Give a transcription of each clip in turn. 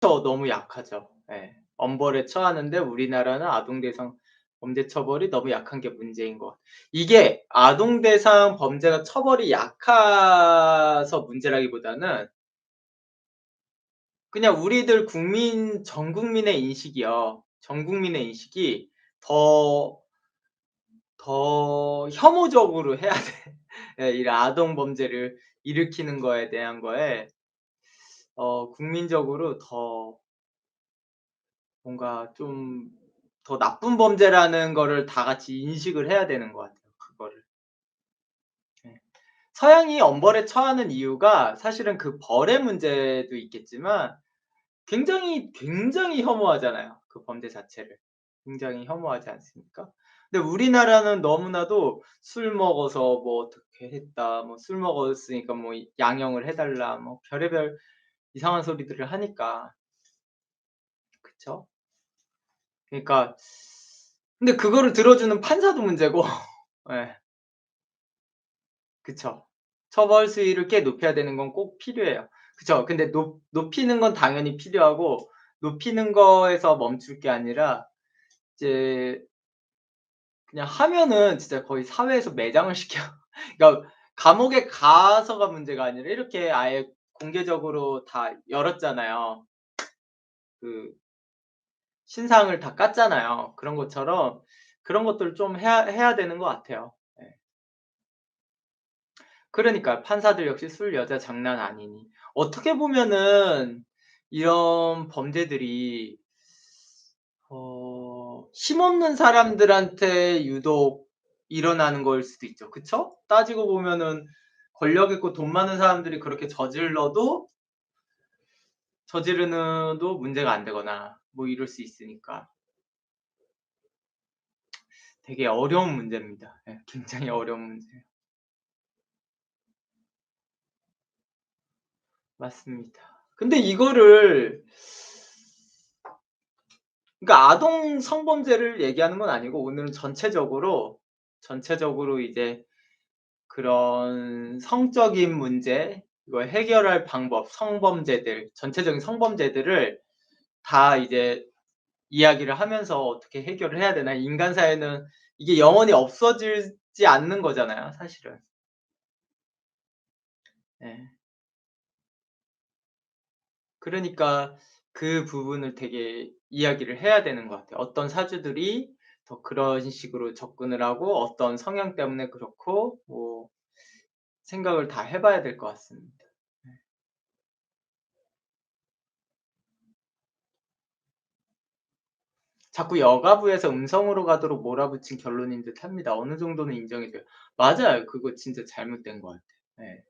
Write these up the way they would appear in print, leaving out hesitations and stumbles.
너무 약하죠. 예. 엄벌에 처하는데 우리나라는 아동 대상 범죄 처벌이 너무 약한 게 문제인 것 같아요. 이게 아동 대상 범죄가 처벌이 약해서 문제라기보다는 그냥 우리들 국민 전 국민의 인식이요. 전 국민의 인식이 더 혐오적으로 해야 돼. 예, 이 아동 범죄를 일으키는 거에 대한 거에 국민적으로 더 뭔가 좀 더 나쁜 범죄라는 거를 다 같이 인식을 해야 되는 것 같아요, 그거를. 예. 서양이 엄벌에 처하는 이유가 사실은 그 벌의 문제도 있겠지만 굉장히 혐오하잖아요, 그 범죄 자체를. 굉장히 혐오하지 않습니까? 근데 우리나라는 너무나도 "술 먹어서 뭐 어떻게 했다." 뭐 "술 먹었으니까 뭐 양형을 해 달라." 뭐 별의별 이상한 소리들을 하니까. 그쵸? 그러니까 근데 그거를 들어주는 판사도 문제고 예. 그쵸. 처벌 수위를 꽤 높여야 되는 건 꼭 필요해요. 그쵸. 근데 높이는 건 당연히 필요하고 높이는 거에서 멈출 게 아니라 이제 그냥 하면은 진짜 거의 사회에서 매장을 시켜 그러니까 감옥에 가서가 문제가 아니라 이렇게 아예 공개적으로 다 열었잖아요. 그 신상을 다 깠잖아요. 그런 것처럼 그런 것들을 좀 해야 되는 것 같아요. 예. 그러니까요. 판사들 역시 술 여자 장난 아니니. 어떻게 보면은 이런 범죄들이 힘없는 사람들한테 유독 일어나는 거일 수도 있죠. 그쵸? 따지고 보면은 권력 있고 돈 많은 사람들이 그렇게 저지르는 도 문제가 안 되거나 뭐 이럴 수 있으니까 되게 어려운 문제입니다. 예. 굉장히 어려운 문제예요. 맞습니다. 근데 이거를 그러니까 아동 성범죄를 얘기하는 건 아니고 오늘은 전체적으로 이제 그런 성적인 문제 이걸 해결할 방법, 성범죄들 전체적인 성범죄들을 다 이제 이야기를 하면서 어떻게 해결을 해야 되나. 인간 사회는 이게 영원히 없어지지 않는 거잖아요 사실은. 예. 그러니까 그 부분을 되게 이야기를 해야 되는 것 같아요. 어떤 사주들이 더 그런 식으로 접근을 하고 어떤 성향 때문에 그렇고 뭐 생각을 다 해 봐야 될 것 같습니다. 네. 자꾸 여가부에서 음성으로 가도록 몰아붙인 결론인 듯합니다. 어느 정도는 인정이 돼요. 맞아요. 그거 진짜 잘못된 것 같아요. 예.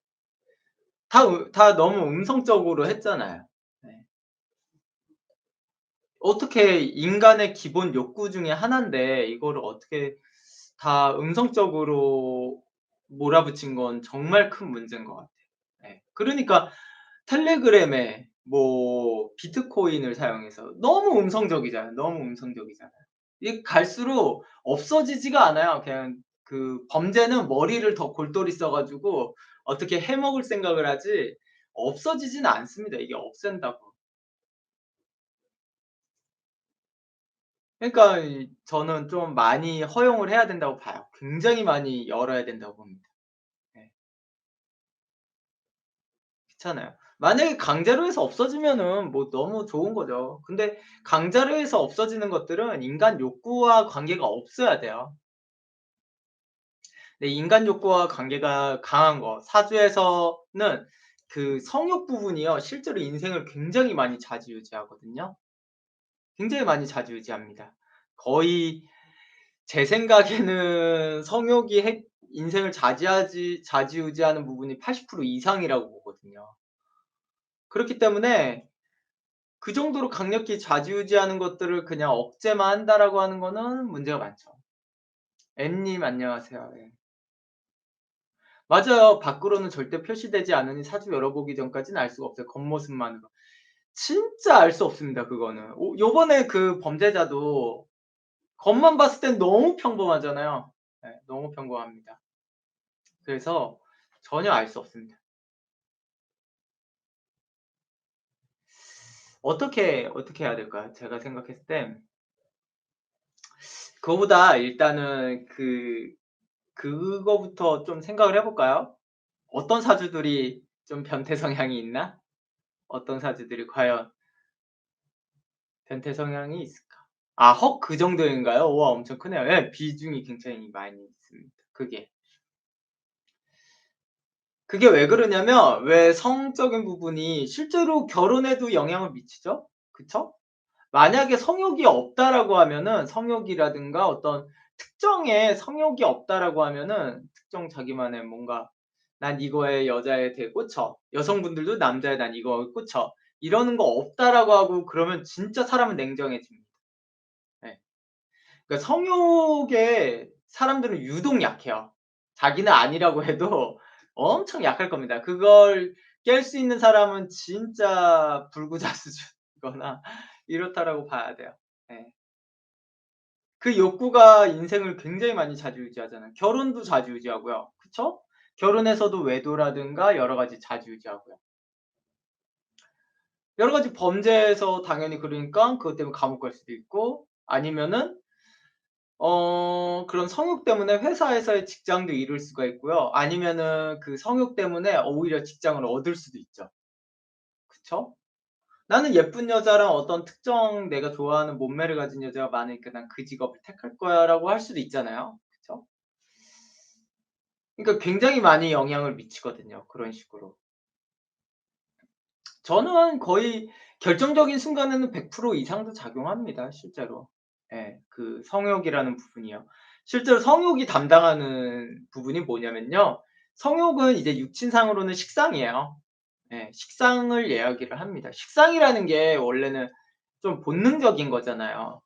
다 너무 음성적으로 했잖아요. 네. 어떻게 인간의 기본 욕구 중에 하나인데 이거를 어떻게 다 음성적으로 몰아붙인 건 정말 큰 문제인 것 같아요. 예. 그러니까 텔레그램에 뭐 비트코인을 사용해서 너무 음성적이잖아요. 너무 음성적이잖아요. 이게 갈수록 없어지지가 않아요. 그냥 그 범죄는 머리를 더 골똘히 써 가지고 어떻게 해먹을 생각을 하지 없어지지는 않습니다, 이게 없앤다고. 그러니까 저는 좀 많이 허용을 해야 된다고 봐요. 굉장히 많이 열어야 된다고 봅니다. 예. 그렇잖아요. 만약에 강제로 해서 없어지면은 뭐 너무 좋은 거죠. 근데 강제로 해서 없어지는 것들은 인간 욕구와 관계가 없어야 돼요. 근데 인간 욕구와 관계가 강한 거 사주에서는 그 성욕 부분이요. 실제로 인생을 굉장히 많이 좌지우지하거든요. 굉장히 많이 좌지우지합니다. 거의 제 생각에는 성욕이 인생을 좌지우지하는 부분이 80% 이상이라고 보거든요. 그렇기 때문에 그 정도로 강력히 좌지우지하는 것들을 그냥 억제만 한다라고 하는 거는 문제가 많죠. 엠님 안녕하세요. 예. 맞아요. 밖으로는 절대 표시되지 않으니 사주 열어보기 전까지는 알 수가 없어요, 겉모습만으로. 진짜 알 수 없습니다, 그거는. 요번에 그 범죄자도 겉만 봤을 땐 너무 평범하잖아요. 예, 너무 평범합니다. 그래서 전혀 알 수 없습니다. 어떻게 해야 될까요? 제가 생각했을 땐 그거보다 일단은 그거부터 좀 생각을 해 볼까요? 어떤 사주들이 좀 변태 성향이 있나? 어떤 사주들이 과연 변태 성향이 있을까? 아 그 정도인가요? 우와 엄청 크네요. 예. 비중이 굉장히 많이 있습니다. 그게 왜 그러냐면 왜 성적인 부분이 실제로 결혼에도 영향을 미치죠. 그쵸? 만약에 성욕이 없다라고 하면은 성욕이라든가 어떤 특정의 성욕이 없다라고 하면은 특정 자기만의 뭔가 '난 이거에 여자에 되게 꽂혀.' 여성분들도 '남자에 난 이거에 꽂혀.' 이러는 거 없다라고 하고 그러면 진짜 사람은 냉정해집니다. 예. 그러니까 성욕에 사람들은 유독 약해요. 자기는 아니라고 해도 엄청 약할 겁니다. 그걸 깰 수 있는 사람은 진짜 불구자 수준이거나 이렇다라고 봐야 돼요. 예. 그 욕구가 인생을 굉장히 많이 좌지우지하잖아요. 결혼도 좌지우지하고요. 그쵸? 결혼에서도 외도라든가 여러 가지 좌지우지하고요. 여러 가지 범죄에서 당연히 그러니까 그것 때문에 감옥 갈 수도 있고 아니면은 그런 성욕 때문에 회사에서의 직장도 잃을 수가 있고요. 아니면은 그 성욕 때문에 오히려 직장을 얻을 수도 있죠. 그쵸? '나는 예쁜 여자랑 어떤 특정 내가 좋아하는 몸매를 가진 여자가 많으니까 난 그 직업을 택할 거야.'라고 할 수도 있잖아요. 그쵸? 그러니까 굉장히 많이 영향을 미치거든요, 그런 식으로. 저는 거의 결정적인 순간에는 100% 이상도 작용합니다, 실제로. 예. 그 성욕이라는 부분이요. 실제로 성욕이 담당하는 부분이 뭐냐면요. 성욕은 이제 육친상으로는 식상이에요. 예. 식상을 이야기를 합니다. 식상이라는 게 원래는 좀 본능적인 거잖아요.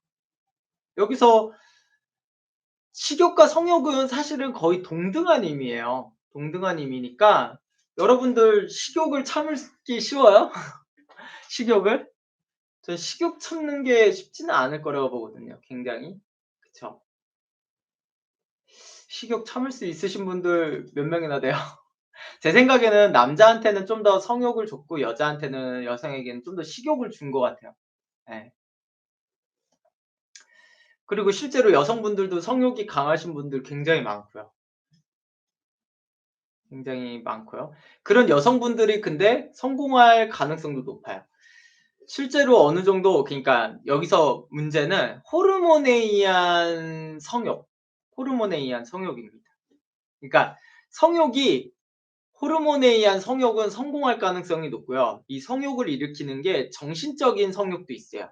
여기서 식욕과 성욕은 사실은 거의 동등한 의미예요. 동등한 의미니까 여러분들 식욕을 참기 쉬워요? 식욕을? 전 식욕 참는 게 쉽지는 않을 거라고 보거든요, 굉장히. 그쵸. 식욕 참을 수 있으신 분들 몇 명이나 돼요? 제 생각에는 남자한테는 좀 더 성욕을 줬고 여자한테는 여성에게는 좀 더 식욕을 준 것 같아요. 예. 그리고 실제로 여성분들도 성욕이 강하신 분들 굉장히 많고요. 굉장히 많고요. 그런 여성분들이 근데 성공할 가능성도 높아요. 실제로 어느 정도 그러니까 여기서 문제는 호르몬에 의한 성욕, 호르몬에 의한 성욕입니다. 그러니까 성욕이 호르몬에 의한 성욕은 성공할 가능성이 높고요. 이 성욕을 일으키는 게 정신적인 성욕도 있어요.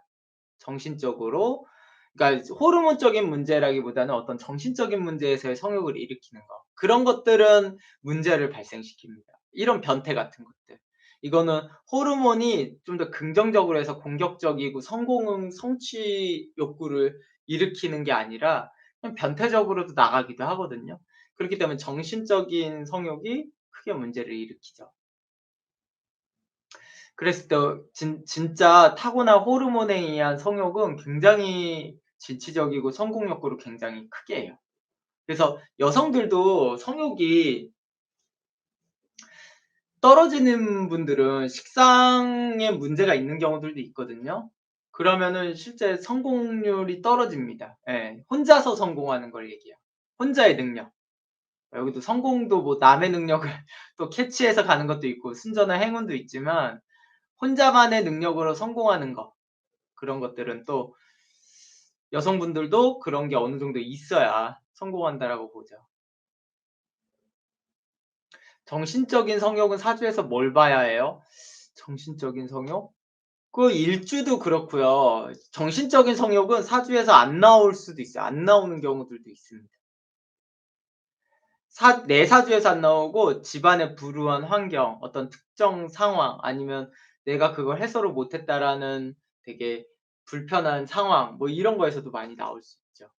정신적으로 그러니까 호르몬적인 문제라기보다는 어떤 정신적인 문제에서의 성욕을 일으키는 거. 그런 것들은 문제를 발생시킵니다. 이런 변태 같은 것들. 이거는 호르몬이 좀 더 긍정적으로 해서 공격적이고 성취 욕구를 일으키는 게 아니라 그냥 변태적으로도 나가기도 하거든요. 그렇기 때문에 정신적인 성욕이 크게 문제를 일으키죠. 그랬을 때 진짜 타고난 호르몬에 의한 성욕은 굉장히 진취적이고 성공 욕구를 굉장히 크게 해요. 그래서 여성들도 성욕이 떨어지는 분들은 식상에 문제가 있는 경우들도 있거든요. 그러면은 실제 성공률이 떨어집니다. 예. 혼자서 성공하는 걸 얘기해요. 혼자의 능력. 여기도 성공도 뭐 남의 능력을 또 캐치해서 가는 것도 있고 순전한 행운도 있지만 혼자만의 능력으로 성공하는 거 그런 것들은 또 여성분들도 그런 게 어느 정도 있어야 성공한다라고 보죠. 정신적인 성욕은 사주에서 뭘 봐야 해요? 정신적인 성욕? 그 일주도 그렇고요. 정신적인 성욕은 사주에서 안 나올 수도 있어요. 안 나오는 경우들도 있습니다. 내 사주에서 안 나오고 집안의 불우한 환경, 어떤 특정 상황 아니면 내가 그걸 해소를 못 했다라는 되게 불편한 상황 뭐 이런 거에서도 많이 나올 수 있죠.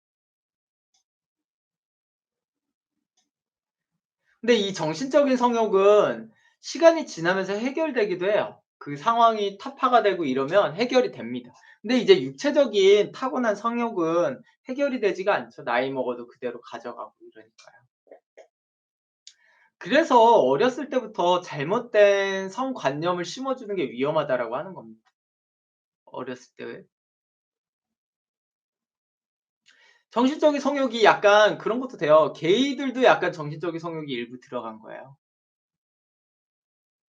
근데 이 정신적인 성욕은 시간이 지나면서 해결되기도 해요. 그 상황이 타파가 되고 이러면 해결이 됩니다. 근데 이제 육체적인 타고난 성욕은 해결이 되지가 않죠. 나이 먹어도 그대로 가져가고 이러니까요. 그래서 어렸을 때부터 잘못된 성관념을 심어주는 게 위험하다라고 하는 겁니다. 어렸을 때. 정신적인 성욕이 약간 그런 것도 돼요. 게이들도 약간 정신적인 성욕이 일부 들어간 거예요.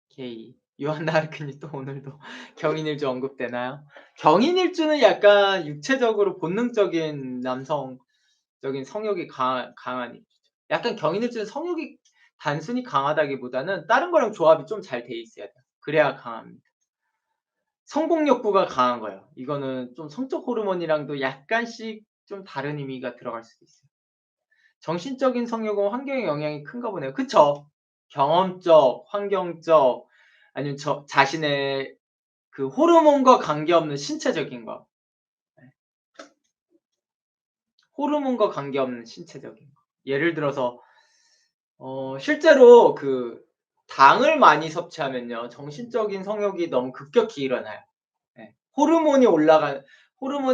게이. 요한나르크님 또 오늘도 경인일주 언급되나요? 경인일주는 약간 육체적으로 본능적인 남성적인 성욕이 강한 일주죠. 약간 경인일주는 성욕이 단순히 강하다기보다는 다른 거랑 조합이 좀 잘 돼 있어야 돼요. 그래야 강합니다. 성공 욕구가 강한 거예요. 이거는 좀 성적 호르몬이랑도 약간씩 좀 다른 의미가 들어갈 수도 있어요. 정신적인 성욕은 환경의 영향이 큰가 보네요. 그쵸? 경험적, 환경적 아니면 자신의 그 호르몬과 관계없는 신체적인 거. 네. 호르몬과 관계없는 신체적인 거. 예를 들어서 실제로 그 당을 많이 섭취하면요. 정신적인 성욕이 너무 급격히 일어나요. 예. 호르몬이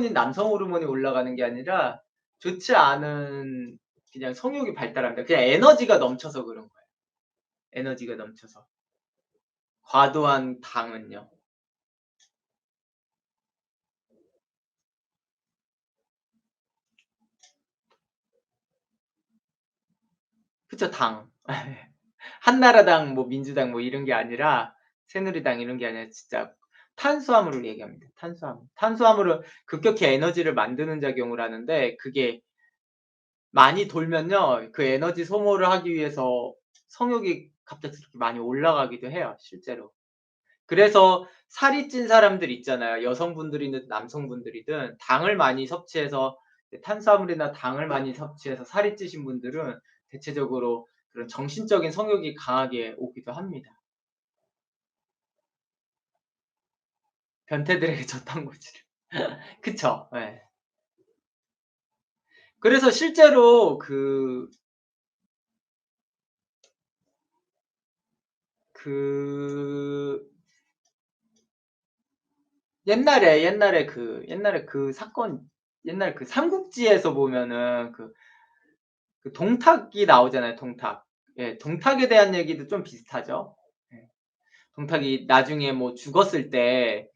남성 호르몬이 올라가는 게 아니라 좋지 않은 그냥 성욕이 발달합니다. 그냥 에너지가 넘쳐서 그런 거예요. 에너지가 넘쳐서. 과도한 당은요. 그쵸. 당. 한나라당 뭐 민주당 뭐 이런 게 아니라 새누리당 이런 게 아니라 진짜 탄수화물을 얘기합니다. 탄수화물. 탄수화물은 급격히 에너지를 만드는 작용을 하는데 그게 많이 돌면요. 그 에너지 소모를 하기 위해서 성욕이 갑작스럽게 많이 올라가기도 해요, 실제로. 그래서 살이 찐 사람들 있잖아요. 여성분들이든 남성분들이든 당을 많이 섭취해서 탄수화물이나 당을 많이 섭취해서 살이 찌신 분들은 대체적으로 그런 정신적인 성욕이 강하게 오기도 합니다. 변태들에게 저탄고지를. 그쵸. 예. 그래서 실제로 그 옛날에 그 사건 옛날 그 삼국지에서 보면은 그 동탁이 나오잖아요, 동탁. 예, 동탁에 대한 얘기도 좀 비슷하죠. 예. 동탁이 나중에 뭐 죽었을 때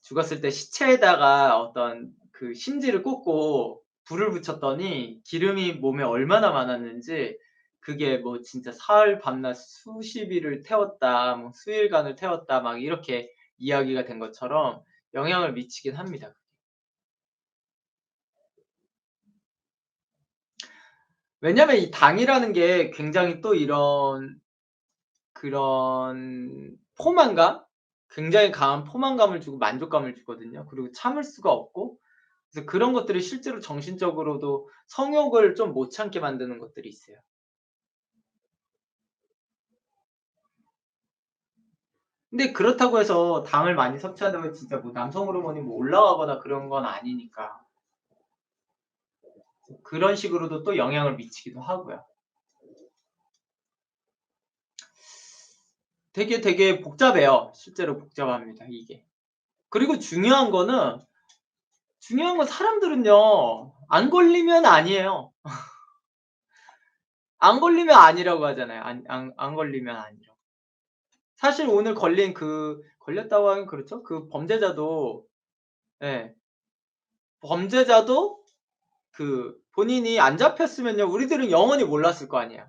시체에다가 어떤 그 심지를 꽂고 불을 붙였더니 기름이 몸에 얼마나 많았는지 그게 뭐 진짜 사흘 밤낮 수십일을 태웠다, 뭐 수일간을 태웠다 막 이렇게 이야기가 된 것처럼 영향을 미치긴 합니다. 왜냐면 이 당이라는 게 굉장히 또 이런 그런 포만감? 굉장히 강한 포만감을 주고 만족감을 주거든요. 그리고 참을 수가 없고 그래서 그런 것들이 실제로 정신적으로도 성욕을 좀 못 참게 만드는 것들이 있어요. 근데 그렇다고 해서 당을 많이 섭취한다고 진짜 뭐 남성 호르몬이 뭐 올라가거나 그런 건 아니니까. 그런 식으로도 또 영향을 미치기도 하고요. 되게 복잡해요. 실제로 복잡합니다, 이게. 그리고 중요한 건 사람들은요. 안 걸리면 아니에요. 안 걸리면 아니라고 하잖아요. 안 걸리면 아니라고. 사실 오늘 걸렸다고 하긴 그렇죠. 그 범죄자도 예. 범죄자도 그 본인이 안 잡혔으면요. 우리들은 영원히 몰랐을 거 아니에요.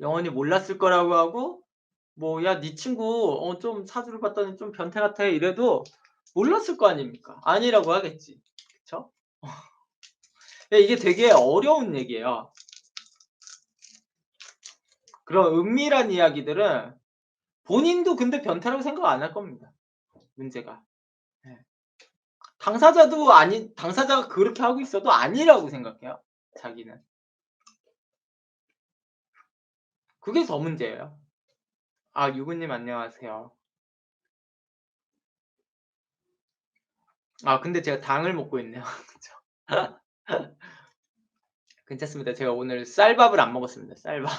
영원히 몰랐을 거라고 하고 뭐 "야 네 친구 좀 사주를 봤더니 좀 변태 같아." 이래도 몰랐을 거 아닙니까? 아니라고 하겠지. 그쵸? 예 이게 되게 어려운 얘기예요. 그런 은밀한 이야기들은 본인도 근데 변태라고 생각 안 할 겁니다, 문제가. 예. 당사자가 그렇게 하고 있어도 아니라고 생각해요, 자기는. 그게 더 문제예요. 아 유부님 안녕하세요. 아 근데 제가 당을 먹고 있네요. 그쵸. 괜찮습니다. 제가 오늘 쌀밥을 안 먹었습니다, 쌀밥.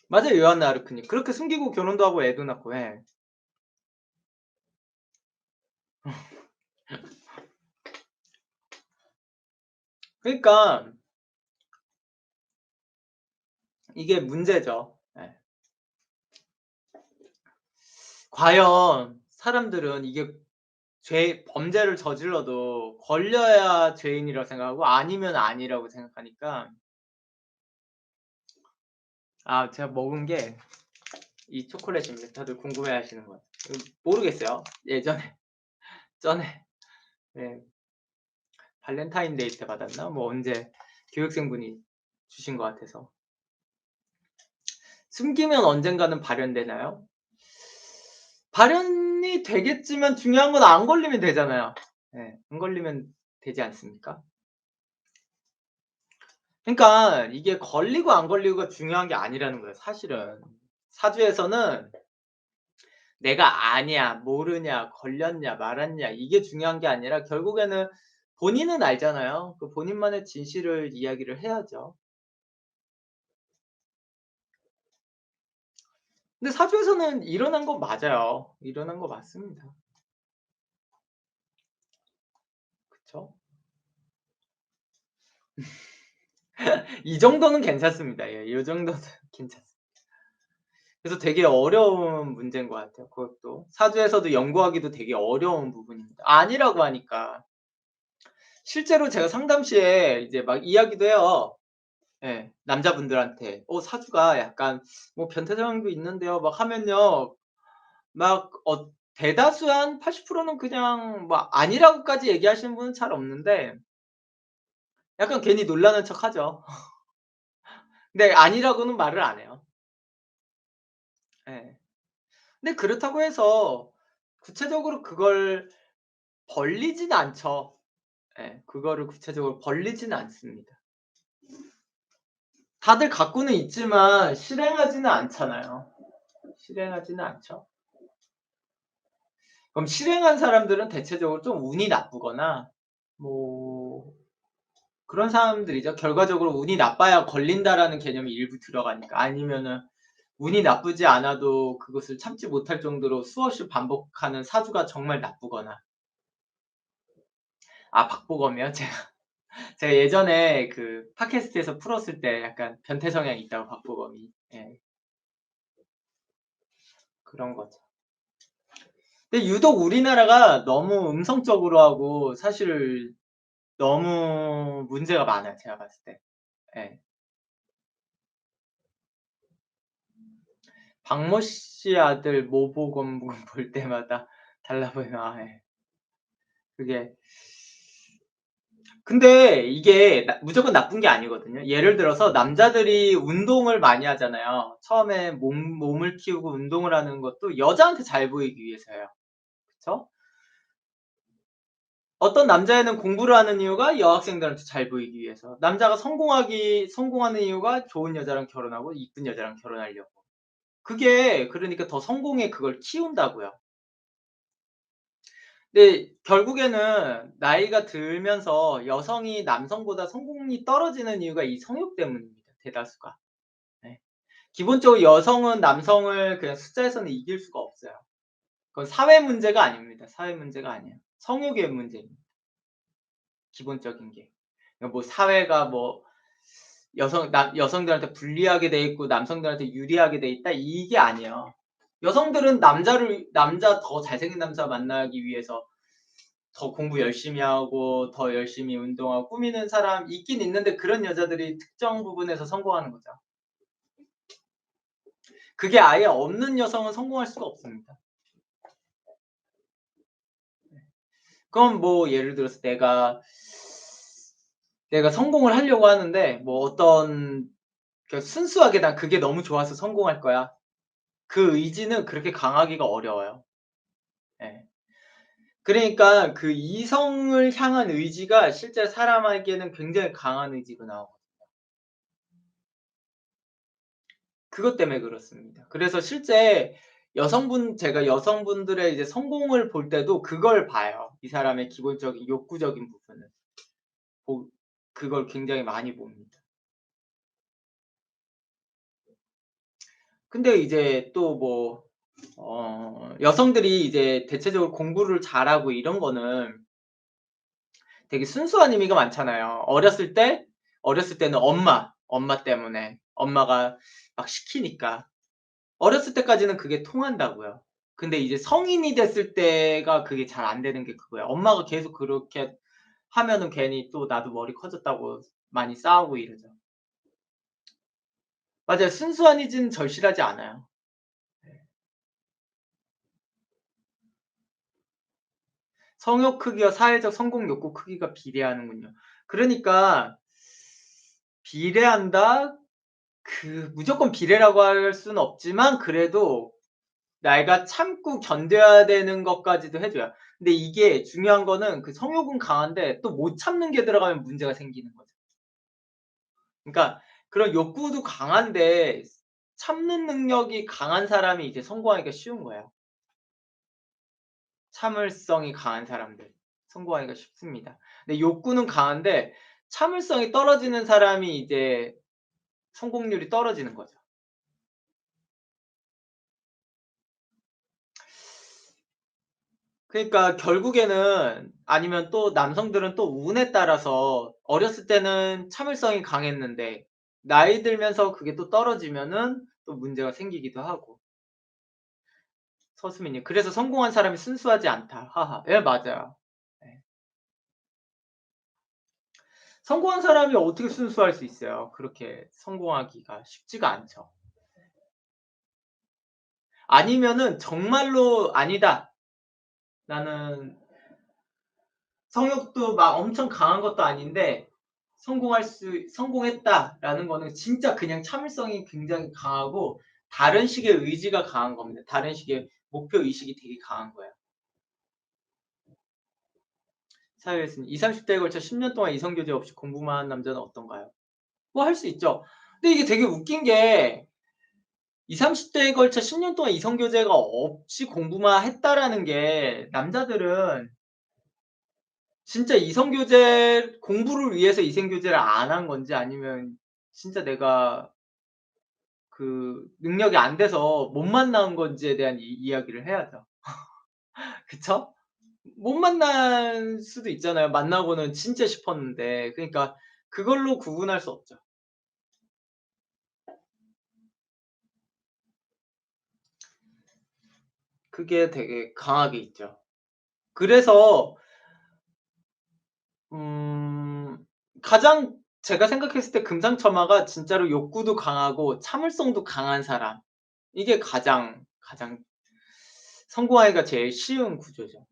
맞아요, 요한나 아르크님. 그렇게 숨기고 결혼도 하고 애도 낳고 예. 그러니까 이게 문제죠. 과연 사람들은 이게 범죄를 저질러도 걸려야 죄인이라고 생각하고 아니면 아니라고 생각하니까 제가 먹은 게 이 초콜릿입니다. 다들 궁금해하시는 것 같아요. 모르겠어요. 예전에 전에 네 발렌타인데이 때 받았나 뭐 언제 교육생분이 주신 것 같아서. 숨기면 언젠가는 발현되나요? 발현이 되겠지만 중요한 건 안 걸리면 되잖아요. 예. 안 걸리면 되지 않습니까? 그러니까 이게 걸리고 안 걸리고가 중요한 게 아니라는 거예요 사실은. 사주에서는 내가 아냐, 모르냐, 걸렸냐, 말았냐 이게 중요한 게 아니라 결국에는 본인은 알잖아요. 그 본인만의 진실을 이야기를 해야죠. 근데 사주에서는 일어난 건 맞아요. 일어난 거 맞습니다. 그쵸? 이 정도는 괜찮습니다. 예. 요 정도는 괜찮습니다. 그래서 되게 어려운 문제인 것 같아요 그것도. 사주에서도 연구하기도 되게 어려운 부분입니다. 아니라고 하니까. 실제로 제가 상담 시에 이제 막 이야기도 해요. 예. 남자분들한테 사주가 약간 뭐 변태 성향도 있는데요." 막 하면요. 막 대다수 한 80%는 그냥 막 아니라고까지 얘기하시는 분은 잘 없는데 약간 괜히 놀라는 척하죠. 근데 아니라고는 말을 안 해요. 예. 근데 그렇다고 해서 구체적으로 그걸 벌리진 않죠. 예. 그거를 구체적으로 벌리지는 않습니다. 다들 갖고는 있지만 실행하지는 않잖아요. 실행하지는 않죠. 그럼 실행한 사람들은 대체적으로 좀 운이 나쁘거나 뭐 그런 사람들이죠. 결과적으로 운이 나빠야 걸린다라는 개념이 일부 들어가니까. 아니면은 운이 나쁘지 않아도 그것을 참지 못할 정도로 수없이 반복하는 사주가 정말 나쁘거나. 박보검이요? 제가 예전에 그 팟캐스트에서 풀었을 때 약간 변태 성향이 있다고 박보검이. 예. 그런 거죠. 근데 유독 우리나라가 너무 음성적으로 하고 사실 너무 문제가 많아요 제가 봤을 때. 예. 박모 씨 아들 모보검 볼 때마다 달라 보이는 예. 그게 근데 이게 무조건 나쁜 게 아니거든요. 예를 들어서 남자들이 운동을 많이 하잖아요. 처음에 몸을 키우고 운동을 하는 것도 여자한테 잘 보이기 위해서예요. 그쵸? 어떤 남자애는 공부를 하는 이유가 여학생들한테 잘 보이기 위해서. 남자가 성공하는 이유가 좋은 여자랑 결혼하고 이쁜 여자랑 결혼하려고. 그게 그러니까 더 성공에 그걸 키운다고요. 근데 결국에는 나이가 들면서 여성이 남성보다 성공이 떨어지는 이유가 이 성욕 때문입니다, 대다수가. 네. 기본적으로 여성은 남성을 그냥 숫자에서는 이길 수가 없어요. 그건 사회 문제가 아닙니다. 사회 문제가 아니에요. 성욕의 문제입니다, 기본적인 게. 그러니까 뭐 사회가 뭐 여성들한테 불리하게 돼 있고 남성들한테 유리하게 돼 있다 이게 아니에요. 여성들은 남자 더 잘생긴 남자 만나기 위해서 더 공부 열심히 하고 더 열심히 운동하고 꾸미는 사람 있긴 있는데 그런 여자들이 특정 부분에서 성공하는 거죠. 그게 아예 없는 여성은 성공할 수가 없습니다. 그럼 뭐 예를 들어서 내가 성공을 하려고 하는데 뭐 어떤 순수하게 '난 그게 너무 좋아서 성공할 거야.' 그 의지는 그렇게 강하기가 어려워요. 예. 그러니까 그 이성을 향한 의지가 실제 사람에게는 굉장히 강한 의지가 나오고 그것 때문에 그렇습니다. 그래서 실제 제가 여성분들의 이제 성공을 볼 때도 그걸 봐요. 이 사람의 기본적인 욕구적인 부분을. 보 그걸 굉장히 많이 봅니다. 근데 이제 또 뭐 여성들이 이제 대체적으로 공부를 잘하고 이런 거는 되게 순수한 의미가 많잖아요. 어렸을 때는 엄마 때문에 엄마가 막 시키니까. 어렸을 때까지는 그게 통한다고요. 근데 이제 성인이 됐을 때가 그게 잘 안 되는 게 그거야. 엄마가 계속 그렇게 하면은 괜히 또 나도 머리 커졌다고 많이 싸우고 이러죠. 맞아요. 순수한 희진 절실하지 않아요. 네. 성욕 크기와 사회적 성공 욕구 크기가 비례하는군요. 그러니까 비례한다? 무조건 비례라고 할 수는 없지만 그래도 내가 참고 견뎌야 되는 것까지도 해 줘요. 근데 이게 중요한 거는 그 성욕은 강한데 또 못 참는 게 들어가면 문제가 생기는 거죠. 그러니까 그런 욕구도 강한데 참는 능력이 강한 사람이 이제 성공하기가 쉬운 거예요. 참을성이 강한 사람들. 성공하기가 쉽습니다. 근데 욕구는 강한데 참을성이 떨어지는 사람이 이제 성공률이 떨어지는 거죠. 그러니까 결국에는 아니면 또 남성들은 또 운에 따라서 어렸을 때는 참을성이 강했는데 나이 들면서 그게 또 떨어지면은 또 문제가 생기기도 하고. 서수민님 "그래서 성공한 사람이 순수하지 않다." 하하. 예 맞아요. 예. 성공한 사람이 어떻게 순수할 수 있어요. 그렇게 성공하기가 쉽지가 않죠. 아니면은 정말로 '아니다. 나는 성욕도 막 엄청 강한 것도 아닌데 성공했다'라는 거는 진짜 그냥 참을성이 굉장히 강하고 다른 식의 의지가 강한 겁니다. 다른 식의 목표 의식이 되게 강한 거예요. 사회에서는 "20-30 대에 걸쳐 10년 동안 이성 교제 없이 공부만 한 남자는 어떤가요?" 뭐 할 수 있죠. 근데 이게 되게 웃긴 게 20-30 대에 걸쳐 10년 동안 이성 교제가 없이 공부만 했다라는 게 남자들은 진짜 이성 교제 공부를 위해서 이성 교제를 안 한 건지 아니면 진짜 내가 능력이 안 돼서 못 만난 건지에 대한 이야기를 해야죠. 그쵸? 못 만날 수도 있잖아요. 만나고는 진짜 싶었는데. 그러니까 그걸로 구분할 수 없죠. 그게 되게 강하게 있죠. 그래서 음 가장 제가 생각했을 때 금상첨화가 진짜로 욕구도 강하고 참을성도 강한 사람. 이게 가장 성공하기가 제일 쉬운 구조죠.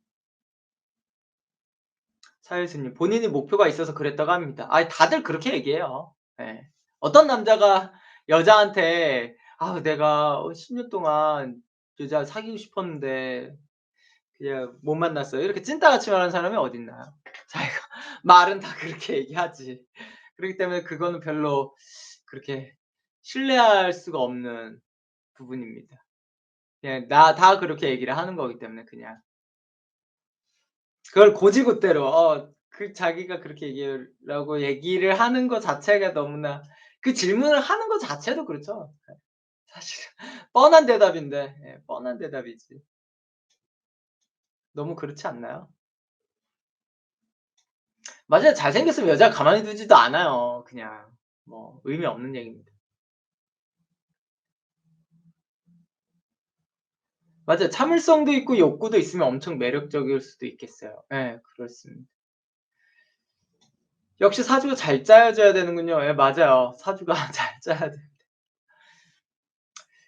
사회수님 본인이 목표가 있어서 그랬다고 합니다. 아이 다들 그렇게 얘기해요. 예. 어떤 남자가 여자한테 "아 내가 10년 동안 여자 사귀고 싶었는데 그냥 못 만났어요." 이렇게 찐따같이 말하는 사람이 어딨나요? 자기가 말은 다 그렇게 얘기하지. 그렇기 때문에 그거는 별로 그렇게 신뢰할 수가 없는 부분입니다. 그냥 다 그렇게 얘기를 하는 거기 때문에 그냥. 그걸 고지고대로 자기가 그렇게 얘기라고 얘기를 하는 거 자체가 너무나 그 질문을 하는 거 자체도 그렇죠. 예. 사실은 뻔한 대답인데 뻔한 대답이지. 너무 그렇지 않나요? 맞아요. 잘생겼으면 여자가 가만히 두지도 않아요. 그냥 뭐 의미 없는 얘기입니다. 맞아요. 참을성도 있고 욕구도 있으면 엄청 매력적일 수도 있겠어요. 예 그렇습니다. 역시 사주가 잘 짜여져야 되는군요. 예 맞아요. 사주가 잘 짜야 돼.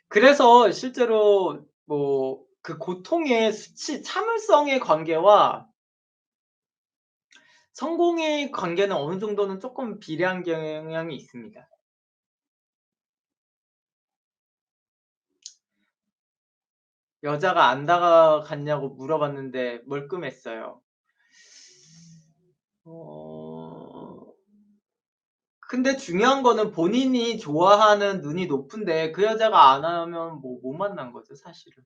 그래서 실제로 뭐 그 고통의 수치 참을성의 관계와 성공의 관계는 어느 정도는 쪼끔 비례한 경향이 있습니다. 여자가 안 다가갔냐고 물어봤는데 멀끔했어요. 어 근데 중요한 거는 본인이 좋아하는 눈이 높은데 그 여자가 안 하면 뭐 못 만난 거죠 사실은.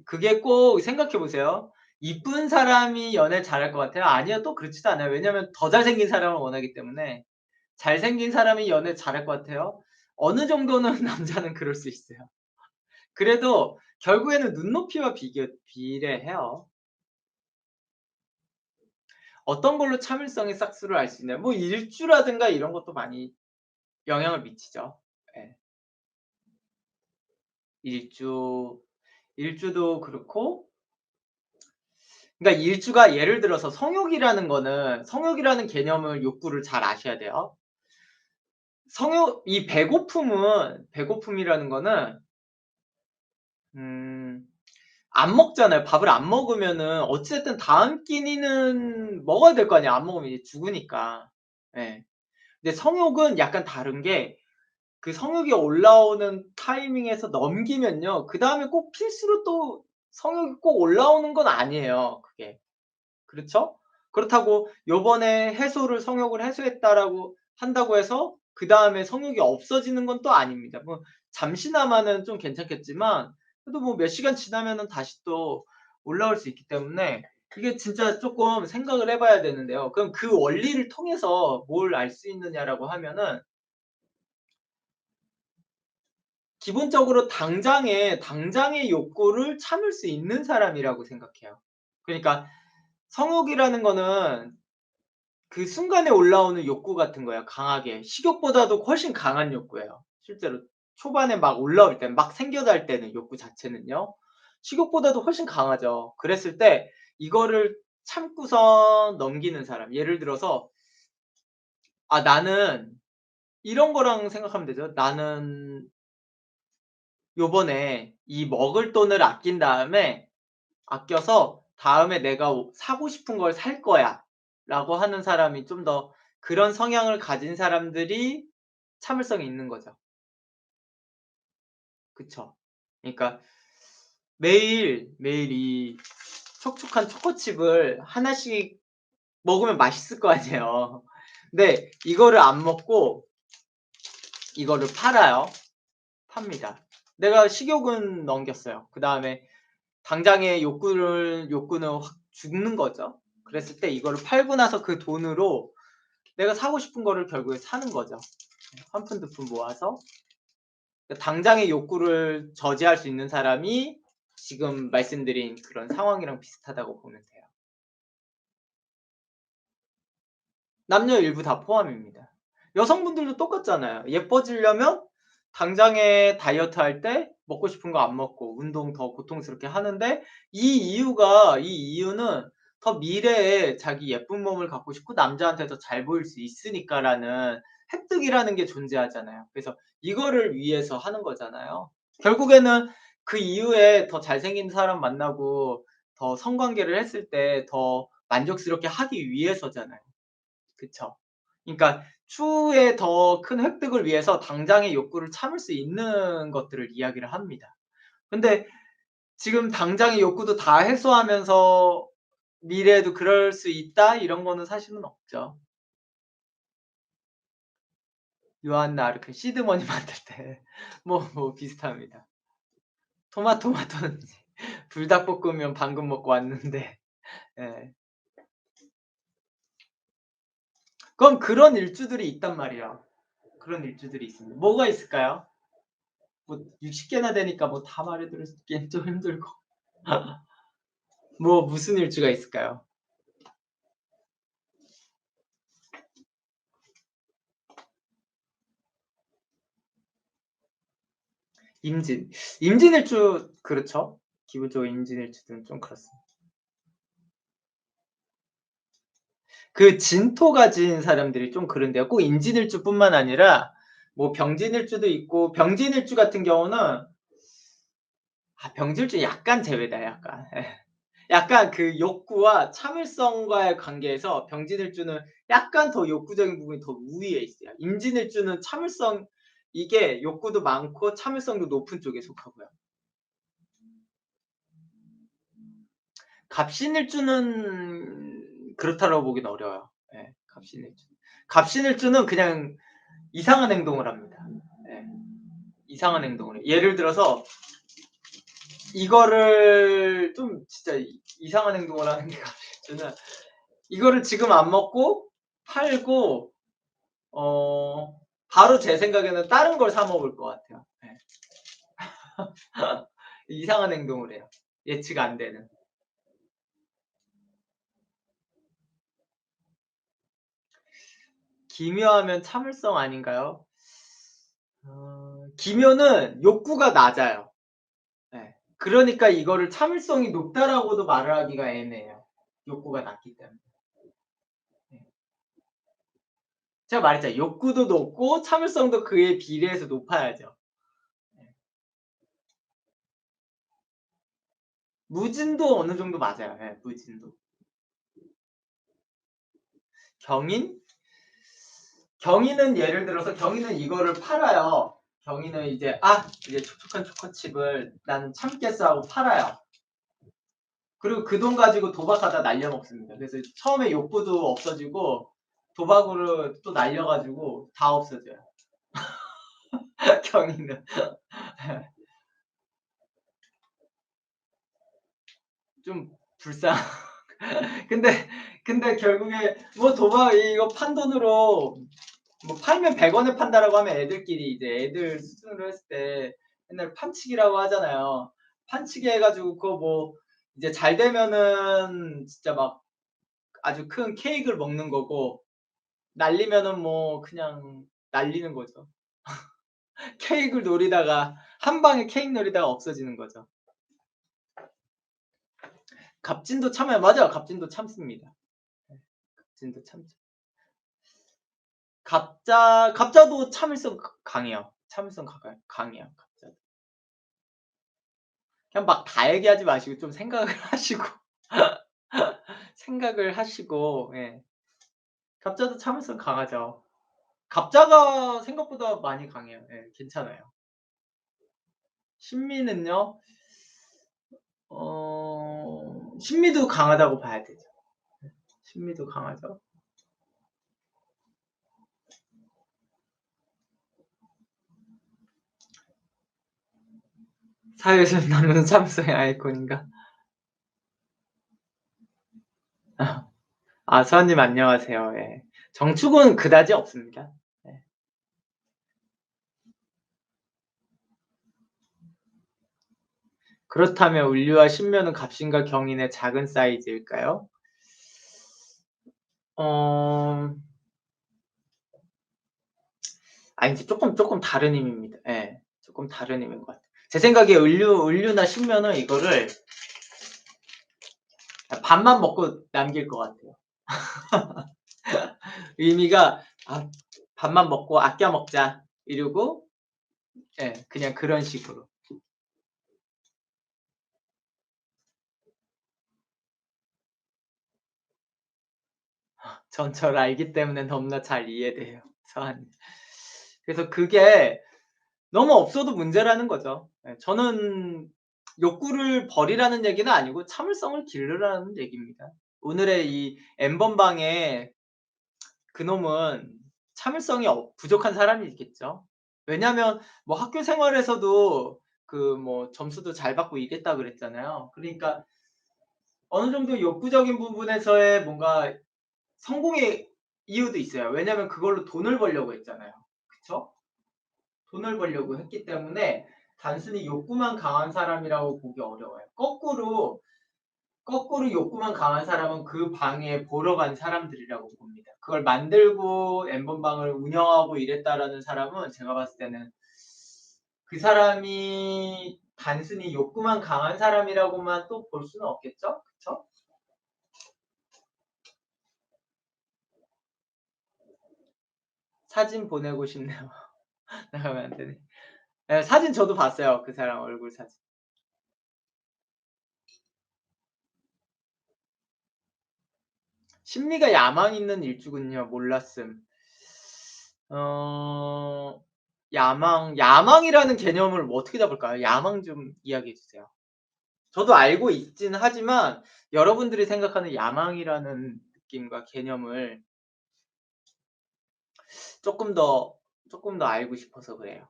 그게 꼭 생각해 보세요. 이쁜 사람이 연애를 잘할 것 같아요? 아니요. 또 그렇지도 않아요. 왜냐하면 더 잘생긴 사람을 원하기 때문에. 잘생긴 사람이 연애 잘할 것 같아요? 어느 정도는 남자는 그럴 수 있어요. 그래도 결국에는 눈높이와 비례해요. 어떤 걸로 참을성의 싹수를 알 수 있나요? 뭐 일주라든가 이런 것도 많이 영향을 미치죠. 예. 일주, 일주도 그렇고, 그러니까 일주가 예를 들어서 성욕이라는 개념을 욕구를 잘 아셔야 돼요. 이 배고픔이라는 거는 음 안 먹잖아요. 밥을 안 먹으면은 어찌 됐든 다음 끼니는 먹어야 될 거 아니에요. 안 먹으면 이제 죽으니까. 예. 근데 성욕은 약간 다른 게 그 성욕이 올라오는 타이밍에서 넘기면요. 그다음에 꼭 필수로 또 성욕이 꼭 올라오는 건 아니에요, 그게. 그렇죠? 그렇다고 요번에 성욕을 해소했다라고 한다고 해서 그다음에 성욕이 없어지는 건 또 아닙니다. 뭐 잠시나마는 좀 괜찮겠지만 그래도 뭐 몇 시간 지나면은 다시 또 올라올 수 있기 때문에 이게 진짜 쪼끔 생각을 해 봐야 되는데요. 그럼 그 원리를 통해서 뭘 알 수 있느냐라고 하면은 기본적으로 당장의 욕구를 참을 수 있는 사람이라고 생각해요. 그러니까 성욕이라는 거는 그 순간에 올라오는 욕구 같은 거예요, 강하게. 식욕보다도 훨씬 강한 욕구예요. 실제로 초반에 막 올라올 때 막 생겨날 때는 욕구 자체는요. 식욕보다도 훨씬 강하죠. 그랬을 때 이거를 참고선 넘기는 사람. 예를 들어서 나는 이런 거랑 생각하면 되죠. '나는 요번에 이 먹을 돈을 아낀 다음에 아껴서 다음에 내가 사고 싶은 걸 살 거야.'라고 하는 사람이 좀 더 그런 성향을 가진 사람들이 참을성이 있는 거죠. 그쵸. 그러니까 매일 이 촉촉한 초코칩을 하나씩 먹으면 맛있을 거 아니에요. 근데 이거를 안 먹고 이거를 팔아요. 팝니다. 내가 식욕은 넘겼어요. 그다음에 당장의 욕구는 확 죽는 거죠. 그랬을 때 이거를 팔고 나서 그 돈으로 내가 사고 싶은 거를 결국에 사는 거죠. 한 푼 두 푼 모아서. 당장의 욕구를 저지할 수 있는 사람이 지금 말씀드린 그런 상황이랑 비슷하다고 보면 돼요. 남녀 일부 다 포함입니다. 여성분들도 똑같잖아요. 예뻐지려면 당장에 다이어트할 때 먹고 싶은 거 안 먹고 운동 더 고통스럽게 하는데 이 이유는 더 미래에 자기 예쁜 몸을 갖고 싶고 남자한테 더 잘 보일 수 있으니까라는 획득이라는 게 존재하잖아요. 그래서 이거를 위해서 하는 거잖아요. 결국에는 그 이후에 더 잘생긴 사람 만나고 더 성관계를 했을 때 더 만족스럽게 하기 위해서잖아요. 그쵸. 그러니까 추후에 더 큰 획득을 위해서 당장의 욕구를 참을 수 있는 것들을 이야기를 합니다. 근데 지금 당장의 욕구도 다 해소하면서 '미래에도 그럴 수 있다.' 이런 거는 사실은 없죠. 요한나 아르크 시드머니 만들 때 뭐 비슷합니다. 토마토는 이제 불닭볶음면 방금 먹고 왔는데 예. 그럼 그런 일주들이 있단 말이에요. 그런 일주들이 있습니다. 뭐가 있을까요? 뭐 60개나 되니까 뭐 다 말해 드리기엔 좀 힘들고. 뭐 무슨 일주가 있을까요? 임진. 임진일주 그렇죠. 기본적으로 임진일주는 좀 그렇습니다. 그 진토 가진 사람들이 좀 그런데요. 꼭 임진일주뿐만 아니라 뭐 병진일주도 있고 병진일주 같은 경우는 병진일주 약간 제외다 약간. 예. 약간 그 욕구와 참을성과의 관계에서 병진일주는 약간 더 욕구적인 부분이 더 우위에 있어요. 임진일주는 이게 욕구도 많고 참을성도 높은 쪽에 속하고요. 갑신일주는 그렇다라고 보긴 어려워요. 예. 갑신일주. 갑신일주는 그냥 이상한 행동을 합니다. 예. 이상한 행동을 해요. 예를 들어서 이거를 좀 진짜 이상한 행동을 하는 게 갑신일주는 이거를 지금 안 먹고 팔고 바로 제 생각에는 다른 걸 사 먹을 것 같아요. 예. 이상한 행동을 해요. 예측 안 되는. 기묘하면 참을성 아닌가요? 기묘는 욕구가 낮아요. 그러니까 이거를 참을성이 높다라고도 말을 하기가 애매해요. 욕구가 낮기 때문에. 네. 제가 말했잖아요. 욕구도 높고 참을성도 그에 비례해서 높아야죠. 네. 무진도 어느 정도 맞아요. 예, 무진도. 경인? 경인은 예를 들어서 경인은 이거를 팔아요. 경인은 이제 이제 촉촉한 초코칩을 나는 참겠어 하고 팔아요. 그리고 그 돈 가지고 도박하다 날려먹습니다. 그래서 처음에 욕구도 없어지고 도박으로 또 날려가지고 다 없어져요. 경인은. 좀 불쌍. 근데 결국에 뭐 도박 이거 판 돈으로 뭐 팔면 100원에 판다라고 하면 애들끼리 이제 애들 수준으로 했을 때 옛날 판치기라고 하잖아요. 판치기 해가지고 그거 뭐 이제 잘 되면은 진짜 막 아주 큰 케이크를 먹는 거고 날리면은 뭐 그냥 날리는 거죠. 케이크를 노리다가 한 방에 케이크 노리다가 없어지는 거죠. 갑진도 참아요. 맞아요. 갑진도 참습니다. 갑진도 참죠. 갑자도 참을성 강해요. 참을성 강해요. 갑자도. 그냥 막 다 얘기하지 마시고 좀 생각을 하시고 생각을 하시고 예. 갑자도 참을성 강하죠. 갑자가 생각보다 많이 강해요. 예, 괜찮아요. 신미는요. 신미도 강하다고 봐야 되죠. 신미도 강하죠. 사회에서 남는 참을성의 아이콘인가? 서원님 안녕하세요. 예. 정축은 그다지 없습니다. 예. 그렇다면 울류와 신묘는 갑신과 경인의 작은 사이즈일까요? 아니지 조금 다른 의미입니다. 예. 조금 다른 의미인 것 같아요. 제 생각에 을류나 신묘는 이거를 밥만 먹고 남길 것 같아요. 의미가 밥만 먹고 아껴 먹자 이러고 예, 그냥 그런 식으로. 전 저를 알기 때문에 너무나 잘 이해돼요. 서한님. 그래서 그게 너무 없어도 문제라는 거죠. 예, 저는 욕구를 버리라는 얘기는 아니고 참을성을 기르라는 얘기입니다. 오늘의 이 N번방에 그놈은 참을성이 부족한 사람이겠죠. 왜냐하면 뭐 학교 생활에서도 그 뭐 점수도 잘 받고 이랬다 그랬잖아요. 그러니까 어느 정도 욕구적인 부분에서의 뭔가 성공의 이유도 있어요. 왜냐하면 그걸로 돈을 벌려고 했잖아요. 그쵸? 돈을 벌려고 했기 때문에 단순히 욕구만 강한 사람이라고 보기 어려워요. 거꾸로 욕구만 강한 사람은 그 방에 보러 간 사람들이라고 봅니다. 그걸 만들고 N번방을 운영하고 이랬다라는 사람은 제가 봤을 때는 그 사람이 단순히 욕구만 강한 사람이라고만 또 볼 수는 없겠죠? 그쵸? 사진 보내고 싶네요. 나가면 안 되네. 네, 사진 저도 봤어요. 그 사람 얼굴 사진. 심리가 야망 있는 일주군요. 몰랐음. 야망이라는 개념을 뭐 어떻게 잡을까요? 야망 좀 이야기해 주세요. 저도 알고 있긴 하지만 여러분들이 생각하는 야망이라는 느낌과 개념을 조금 더 알고 싶어서 그래요.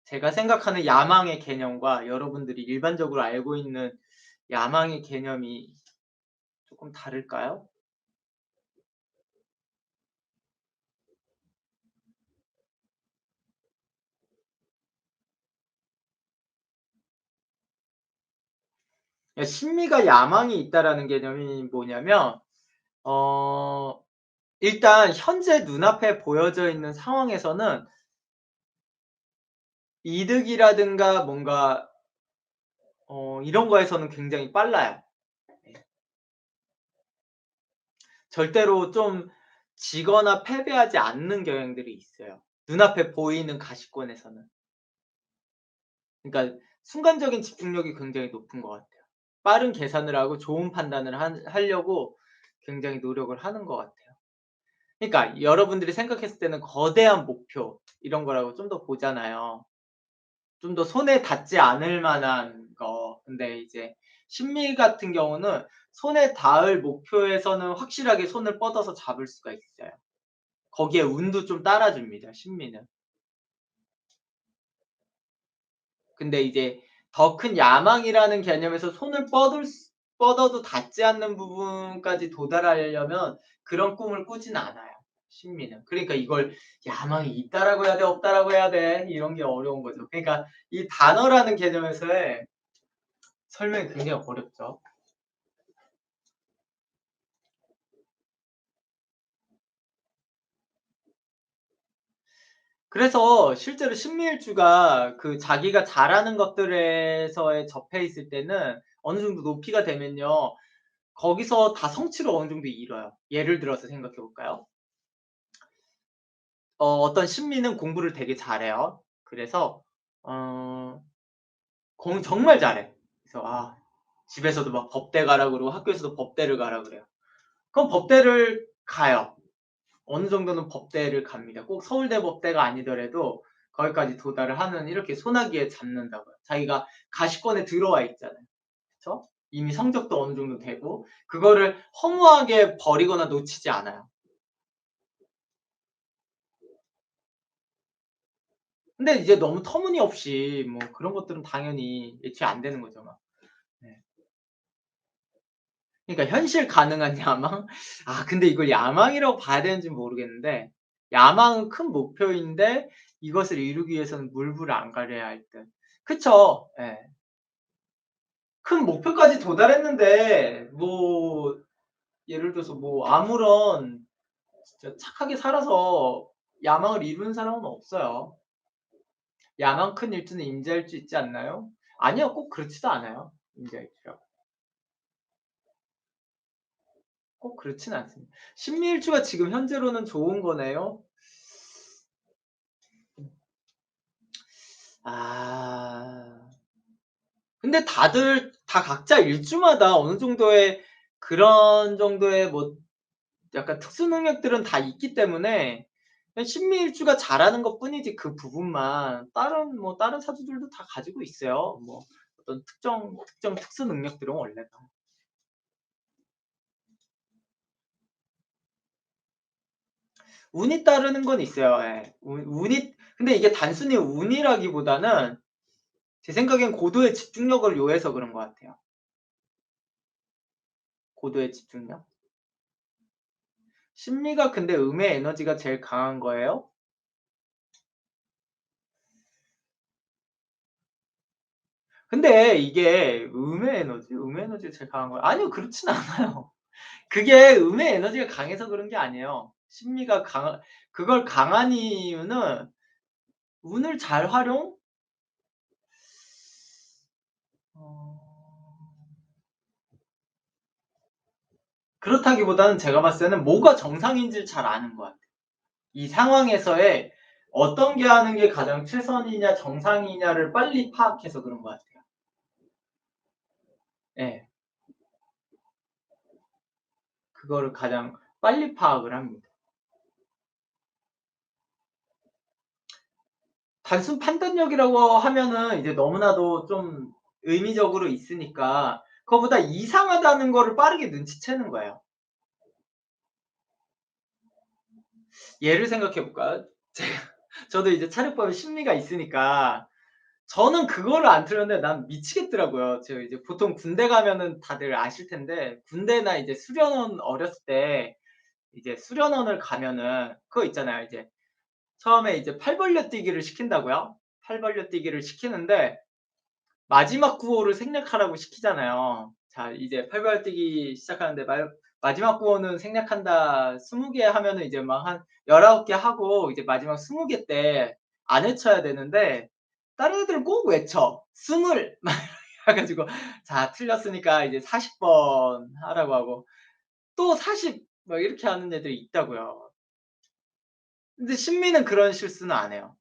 제가 생각하는 야망의 개념과 여러분들이 일반적으로 알고 있는 야망의 개념이 조금 다를까요? 심리가 야망이 있다라는 개념이 뭐냐면 일단 현재 눈앞에 보여져 있는 상황에서는 이득이라든가 뭔가 이런 거에서는 굉장히 빨라요. 예. 절대로 좀 지거나 패배하지 않는 경향들이 있어요. 눈앞에 보이는 가시권에서는. 그러니까 순간적인 집중력이 굉장히 높은 것 같아요. 빠른 계산을 하고 좋은 판단을 하려고 굉장히 노력을 하는 것 같아요. 그러니까 여러분들이 생각했을 때는 거대한 목표 이런 거라고 좀 더 보잖아요. 좀 더 손에 닿지 않을 만한 거. 근데 이제 심리 같은 경우는 손에 닿을 목표에서는 확실하게 손을 뻗어서 잡을 수가 있어요. 거기에 운도 좀 따라줍니다, 심리는. 근데 이제 더 큰 야망이라는 개념에서 손을 뻗어도 닿지 않는 부분까지 도달하려면 그런 꿈을 꾸진 않아요, 심리는. 그러니까 이걸 야망이 있다라고 해야 돼, 없다라고 해야 돼, 이런 게 어려운 거죠. 그러니까 이 단어라는 개념에서의 설명이 굉장히 어렵죠. 그래서 실제로 심리일주가 그 자기가 잘하는 것들에서에 접해 있을 때는 어느 정도 높이가 되면요. 거기서 다 성취를 어느 정도 이뤄요. 예를 들어서 생각해 볼까요? 어떤 심리는 공부를 되게 잘해요. 그래서 어 정말 잘해. 그래서 집에서도 막 법대 가라 그러고 학교에서도 법대를 가라 그래요. 그럼 법대를 가요. 어느 정도는 법대를 갑니다. 꼭 서울대 법대가 아니더라도 거기까지 도달을 하는 이렇게 소나기에 잡는다고요. 자기가 가시권에 들어와 있잖아요. 그쵸? 이미 성적도 어느 정도 되고 그거를 허무하게 버리거나 놓치지 않아요. 근데 이제 너무 터무니없이 뭐 그런 것들은 당연히 예측이 안 되는 거죠 막. 네. 그러니까 현실 가능한 야망? 근데 이걸 야망이라고 봐야 되는지는 모르겠는데 야망은 큰 목표인데 이것을 이루기 위해서는 물불을 안 가려야 할 듯. 그쵸. 예. 큰 목표까지 도달했는데 뭐 예를 들어서 뭐 아무런 진짜 착하게 살아서 야망을 이루는 사람은 없어요. 야망 큰 일주는 임자일주 있지 않나요? 아니요. 꼭 그렇지도 않아요. 임자일주가. 꼭 그렇진 않습니다. 신미일주가 지금 현재로는 좋은 거네요. 아. 근데 다들 다 각자 일주마다 어느 정도의 그런 정도의 뭐 약간 특수 능력들은 다 있기 때문에 그냥 신미일주가 잘하는 것뿐이지 그 부분만 다른 사주들도 다 가지고 있어요. 뭐 어떤 특정 특수 능력들은 원래 다. 운이 따르는 건 있어요. 예. 운이 근데 이게 단순히 운이라기보다는 제 생각엔 고도의 집중력을 요해서 그런 것 같아요. 고도의 집중력. 심리가 근데 음의 에너지가 제일 강한 거예요? 근데 이게 음의 에너지가 제일 강한 거예요? 아니요. 그렇진 않아요. 그게 음의 에너지가 강해서 그런 게 아니에요. 심리가 강한 그걸 강한 이유는 운을 잘 활용? 어 그렇다기보다는 제가 봤을 때는 뭐가 정상인지를 잘 아는 것 같아요. 이 상황에서의 어떤 게 하는 게 가장 최선이냐 정상이냐를 빨리 파악해서 그런 것 같아요. 예. 그거를 가장 빨리 파악을 합니다. 단순 판단력이라고 하면은 이제 너무나도 좀 의미적으로 있으니까 그거보다 이상하다는 거를 빠르게 눈치채는 거예요. 예를 생각해 볼까요? 제가 저도 이제 차려법에 심리가 있으니까 저는 그거를 안 틀렸는데 난 미치겠더라고요. 제가 이제 보통 군대 가면은 다들 아실 텐데 군대나 이제 수련원 어렸을 때 이제 수련원을 가면은 그거 있잖아요. 이제 처음에 이제 팔 벌려 뛰기를 시킨다고요. 팔 벌려 뛰기를 시키는데 마지막 구호를 생략하라고 시키잖아요. 자 이제 팔 벌려 뛰기 시작하는데 마지막 구호는 생략한다 20개 하면은 이제 막 한 19개 하고 이제 마지막 20개 때 안 외쳐야 되는데 다른 애들은 꼭 외쳐. "스물." 그래 가지고 자 틀렸으니까 이제 40번 하라고 하고 또 40 막 이렇게 하는 애들이 있다고요. 근데 신미는 그런 실수는 안 해요.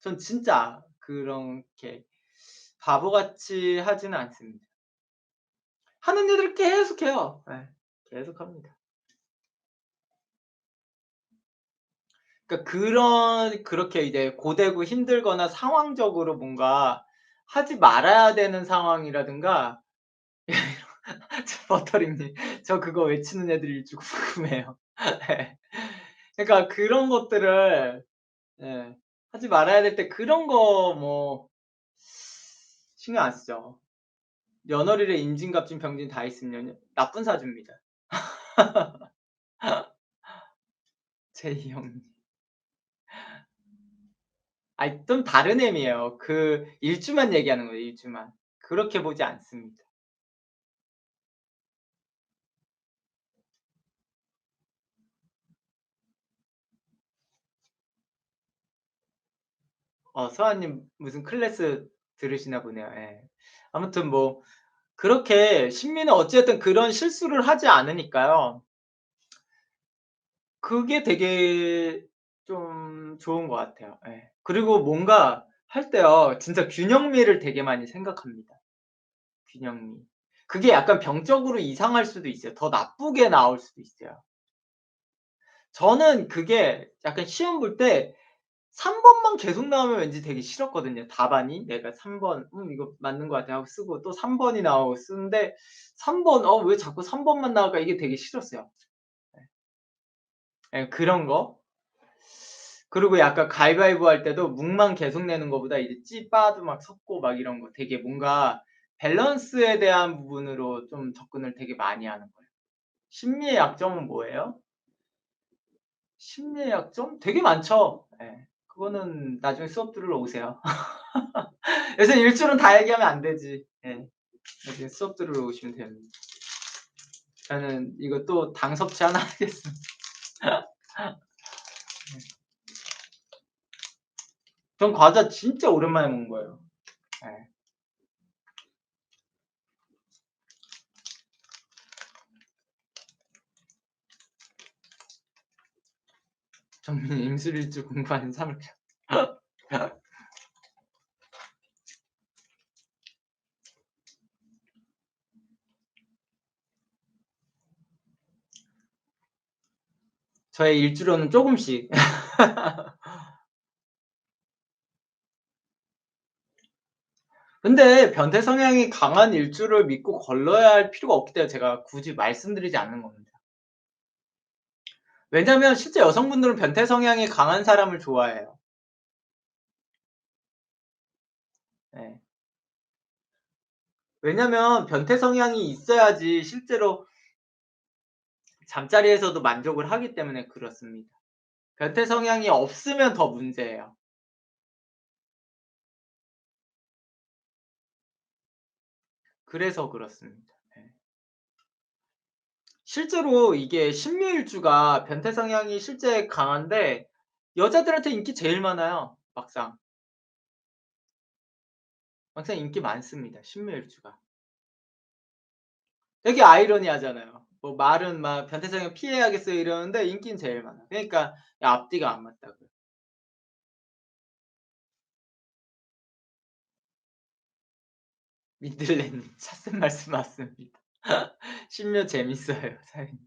전 진짜 그렇게 바보같이 하지는 않습니다. 하는 애들은 계속 해요. 예. 계속합니다. 그러니까 그렇게 이제 고되고 힘들거나 상황적으로 뭔가 하지 말아야 되는 상황이라든가 저 버터링님 저 그거 외치는 애들일지 궁금해요. 예. 그러니까 그런 것들을 예 하지 말아야 될 때 그런 거 뭐 신경 안 쓰죠. 며느리를 임진갑진 병진 다 있으면요 나쁜 사주입니다. 제이 형님. 아이 좀 다른 의미예요. 그 일주만 얘기하는 거예요, 일주만. 그렇게 보지 않습니다. 서아님 무슨 클래스 들으시나 보네요. 예. 아무튼 뭐 그렇게 신미는 어쨌든 그런 실수를 하지 않으니까요. 그게 되게 좀 좋은 것 같아요. 예. 그리고 뭔가 할 때요 진짜 균형미를 되게 많이 생각합니다, 균형미. 그게 약간 병적으로 이상할 수도 있어요. 더 나쁘게 나올 수도 있어요. 저는 그게 약간 시험 볼 때 3 번만 계속 나오면 왠지 되게 싫었거든요. 답안이 내가 3 번 '이거 맞는 것 같아.' 하고 쓰고 또 3 번이 나오고 쓰는데 3 번 '왜 자꾸 3 번만 나올까?' 이게 되게 싫었어요. 예 그런 거. 그리고 약간 가위바위보 할 때도 묵만 계속 내는 거보다 이제 찌 빠도 막 섞고 막 이런 거 되게 뭔가 밸런스에 대한 부분으로 좀 접근을 되게 많이 하는 거예요. 심리의 약점은 뭐예요? 심리의 약점? 되게 많죠. 예. 그거는 나중에 수업 들으러 오세요. 요새 일주일은 다 얘기하면 안 되지. 예. 나중에 수업 들으러 오시면 됩니다. 저는 이거 또 당 섭취 하나 하겠습니다. 전 과자 진짜 오랜만에 먹은 거예요. 예. 정민이 임술일주 공부하는 3월 저의 일주로는 쪼금씩. 근데 변태 성향이 강한 일주를 믿고 걸러야 할 필요가 없기 때문에 제가 굳이 말씀드리지 않는 겁니다. 왜냐면 실제 여성분들은 변태 성향이 강한 사람을 좋아해요. 예. 왜냐면 변태 성향이 있어야지 실제로 잠자리에서도 만족을 하기 때문에 그렇습니다. 변태 성향이 없으면 더 문제예요. 그래서 그렇습니다. 예. 실제로 이게 신묘일주가 변태 성향이 실제 강한데 여자들한테 인기 제일 많아요 막상. 막상 인기 많습니다 신묘일주가. 되게 아이러니하잖아요. 뭐 말은 막 "변태 성향 피해야겠어요." 이러는데 인기는 제일 많아. 그러니까 앞뒤가 안 맞다고요. 민들레님 찻샘 말씀 맞습니다. 신묘 재밌어요 사연이.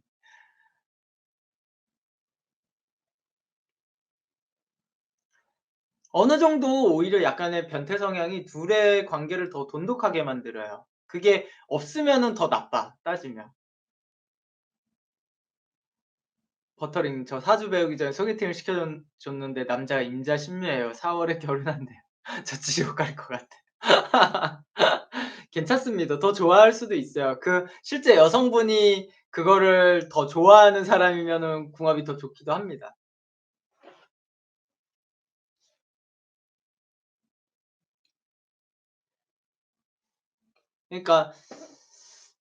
어느 정도 오히려 약간의 변태 성향이 둘의 관계를 더 돈독하게 만들어요. 그게 없으면은 더 나빠 따지면. 버터링 저 사주 배우기 전에 소개팅을 시켜 줬는데 남자가 임자 신묘예요. 4 월에 결혼한대요. 저 지옥 갈 것 같아요. 괜찮습니다. 더 좋아할 수도 있어요. 그 실제 여성분이 그거를 더 좋아하는 사람이면은 궁합이 더 좋기도 합니다. 그러니까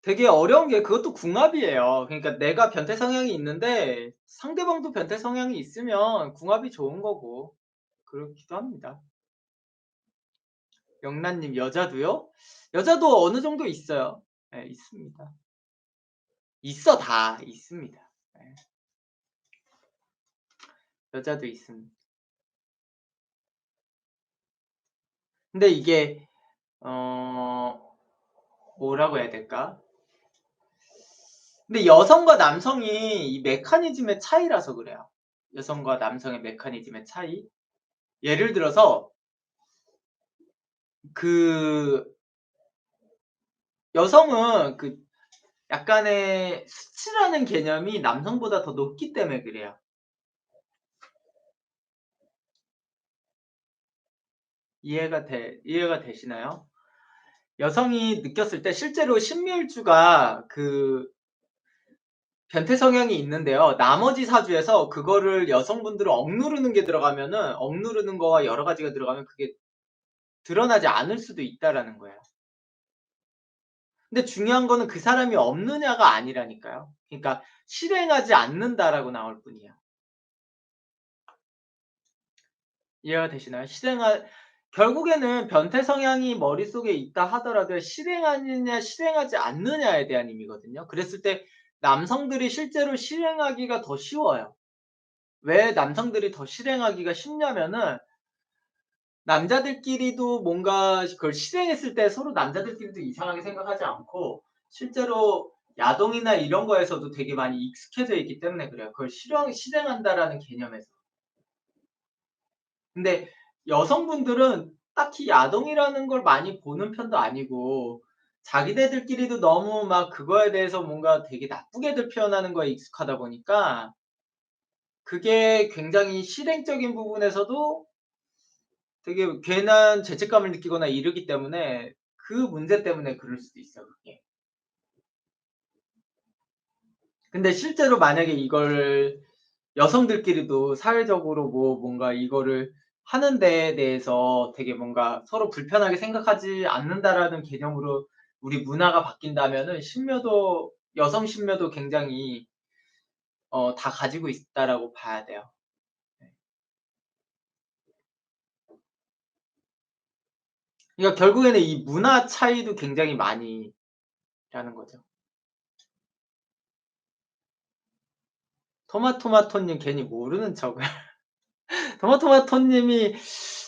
되게 어려운 게 그것도 궁합이에요. 그러니까 내가 변태 성향이 있는데 상대방도 변태 성향이 있으면 궁합이 좋은 거고 그렇기도 합니다. 영란님 여자도요? 여자도 어느 정도 있어요. 예 있습니다. 있어 다 있습니다. 예. 여자도 있습니다. 근데 이게 어 뭐라고 해야 될까? 근데 여성과 남성이 이 메커니즘의 차이라서 그래요. 여성과 남성의 메커니즘의 차이. 예를 들어서 그 여성은 그 약간의 수치라는 개념이 남성보다 더 높기 때문에 그래요. 이해가 되시나요? 여성이 느꼈을 때 실제로 신묘일주가 그 변태 성향이 있는데요. 나머지 사주에서 그거를 여성분들은 억누르는 게 들어가면은 억누르는 거와 여러 가지가 들어가면 그게 드러나지 않을 수도 있다라는 거예요. 근데 중요한 거는 그 사람이 없느냐가 아니라니까요. 그러니까 실행하지 않는다라고 나올 뿐이에요. 이해가 되시나요? 결국에는 변태 성향이 머릿속에 있다 하더라도 실행하느냐 실행하지 않느냐에 대한 의미거든요. 그랬을 때 남성들이 실제로 실행하기가 더 쉬워요. 왜 남성들이 더 실행하기가 쉽냐면은 남자들끼리도 뭔가 그걸 실행했을 때 서로 남자들끼리도 이상하게 생각하지 않고 실제로 야동이나 이런 거에서도 되게 많이 익숙해져 있기 때문에 그래요. 그걸 실행한다라는 개념에서. 근데 여성분들은 딱히 야동이라는 걸 많이 보는 편도 아니고 자기네들끼리도 너무 막 그거에 대해서 뭔가 되게 나쁘게들 표현하는 거에 익숙하다 보니까 그게 굉장히 실행적인 부분에서도 되게 괜한 죄책감을 느끼거나 이러기 때문에 그 문제 때문에 그럴 수도 있어요, 그게. 근데 실제로 만약에 이걸 여성들끼리도 사회적으로 뭐 뭔가 이거를 하는 데에 대해서 되게 뭔가 서로 불편하게 생각하지 않는다라는 개념으로 우리 문화가 바뀐다면은 신묘도 여성 신묘도 굉장히 다 가지고 있다라고 봐야 돼요. 네. 그러니까 결국에는 이 문화 차이도 굉장히 많이 라는 거죠. 토마토마토님 괜히 모르는 척을. 토마토마토님이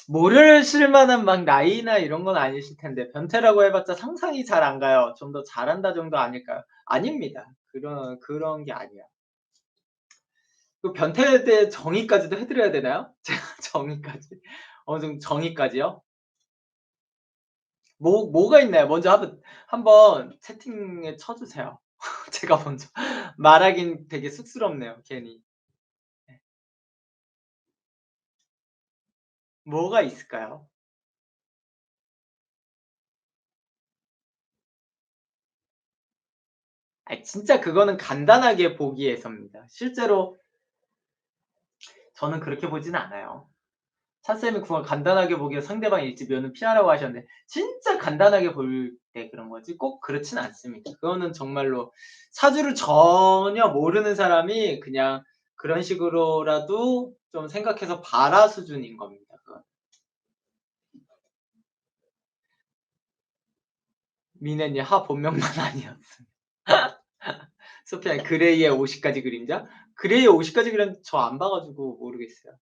모르실 만한 막 나이나 이런 건 아니실 텐데 변태라고 해 봤자 상상이 잘 안 가요. 좀 더 잘한다 정도 아닐까요? 아닙니다. 그런 게 아니야. 그 변태에 대해 정의까지도 해 드려야 되나요? 제가 정의까지. 어느 정도 정의까지요? 뭐가 있나요? 먼저 한번 채팅에 쳐 주세요. 제가 먼저 말하긴 되게 쑥스럽네요, 괜히. 네. 뭐가 있을까요? 아이 진짜 그거는 간단하게 보기에서입니다. 실제로 저는 그렇게 보진 않아요. 차쌤이 그걸 간단하게 보기에 상대방이 일지면은 피하라고 하셨는데 진짜 간단하게 볼 때 그런 거지 꼭 그렇진 않습니다. 그거는 정말로 사주를 전혀 모르는 사람이 그냥 그런 식으로라도 좀 생각해서 봐라 수준인 겁니다, 그건. 미네님 본명만 아니었음. 소피아 그레이의 50가지 그림자? 그레이의 50가지 그림자 저 안 봐 가지고 모르겠어요.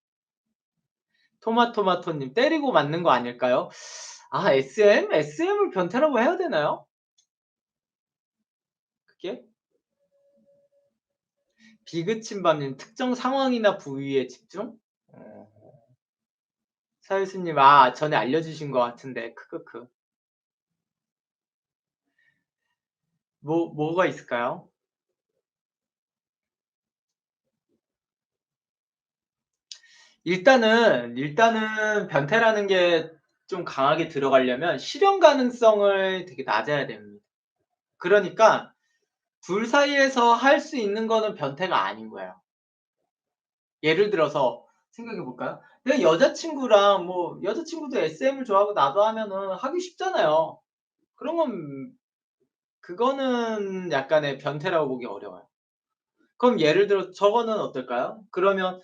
토마토마토님 때리고 맞는 거 아닐까요? SM? SM을 변태라고 해야 되나요? 그게? 비그침밤님 특정 상황이나 부위에 집중? 어. 사유수님 전에 알려주신 것 같은데 크크크. 뭐가 있을까요? 일단은 변태라는 게 좀 강하게 들어가려면 실현 가능성을 되게 낮아야 됩니다. 그러니까 둘 사이에서 할 수 있는 거는 변태가 아닌 거예요. 예를 들어서 생각해 볼까요? 내 여자친구랑 뭐 여자친구도 SM을 좋아하고 나도 하면은 하기 쉽잖아요. 그런 건 그거는 약간의 변태라고 보기 어려워요. 그럼 예를 들어 저거는 어떨까요? 그러면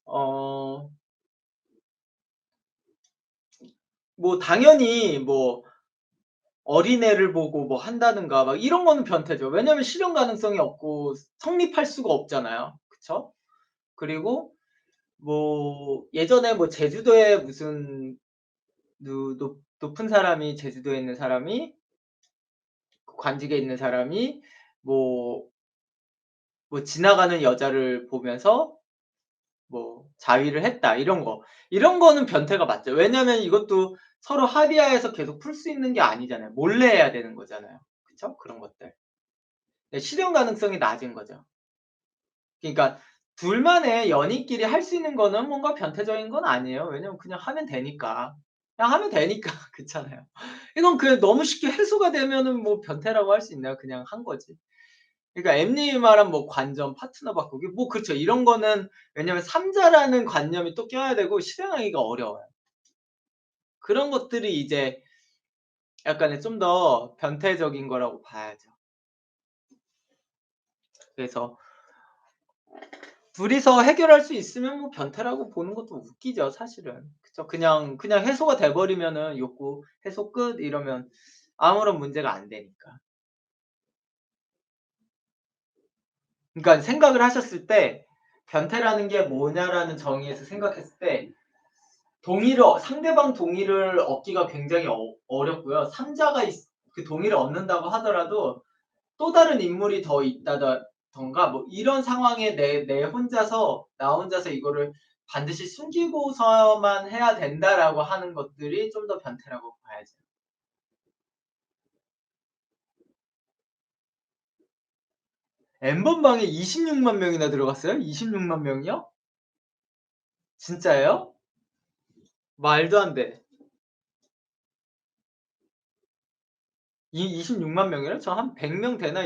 어 뭐 당연히 뭐 어린애를 보고 뭐 한다든가 막 이런 거는 변태죠. 왜냐면 실현 가능성이 없고 성립할 수가 없잖아요. 그쵸? 그리고 뭐 예전에 뭐 제주도에 무슨 누 높 높은 사람이 제주도에 있는 사람이 그 관직에 있는 사람이 뭐 지나가는 여자를 보면서 뭐 자위를 했다 이런 거. 이런 거는 변태가 맞죠. 왜냐면 이것도 서로 합의하에서 계속 풀 수 있는 게 아니잖아요. 몰래 해야 되는 거잖아요. 그쵸? 그런 것들. 네, 실현 가능성이 낮은 거죠. 그러니까 둘만의 연인끼리 할 수 있는 거는 뭔가 변태적인 건 아니에요. 왜냐면 그냥 하면 되니까. 그냥 하면 되니까. 그렇잖아요. 이건 그냥 너무 쉽게 해소가 되면은 뭐 변태라고 할 수 있나요? 그냥 한 거지. 그러니까 엠님이 말한 뭐 관점, 파트너 바꾸기 뭐 그렇죠. 이런 거는 왜냐면 삼자라는 관념이 또 껴야 되고 실행하기가 어려워요. 그런 것들이 이제 약간의 좀 더 변태적인 거라고 봐야죠. 그래서 둘이서 해결할 수 있으면 뭐 변태라고 보는 것도 웃기죠 사실은. 그쵸. 그냥 해소가 돼 버리면은 욕구 해소 끝 이러면 아무런 문제가 안 되니까. 그러니까 생각을 하셨을 때 '변태라는 게 뭐냐.'라는 정의에서 생각했을 때 상대방 동의를 얻기가 굉장히 어렵고요. 삼자가 그 동의를 얻는다고 하더라도 또 다른 인물이 더 있다던가 뭐 이런 상황에 내 혼자서 나 혼자서 이거를 반드시 숨기고서만 해야 된다라고 하는 것들이 좀 더 변태라고 봐야죠. 엠번방에 26만 명이나 들어갔어요? 26만 명이요? 진짜예요? 말도 안 돼. 이 26만 명이요? 저 한 100명 되나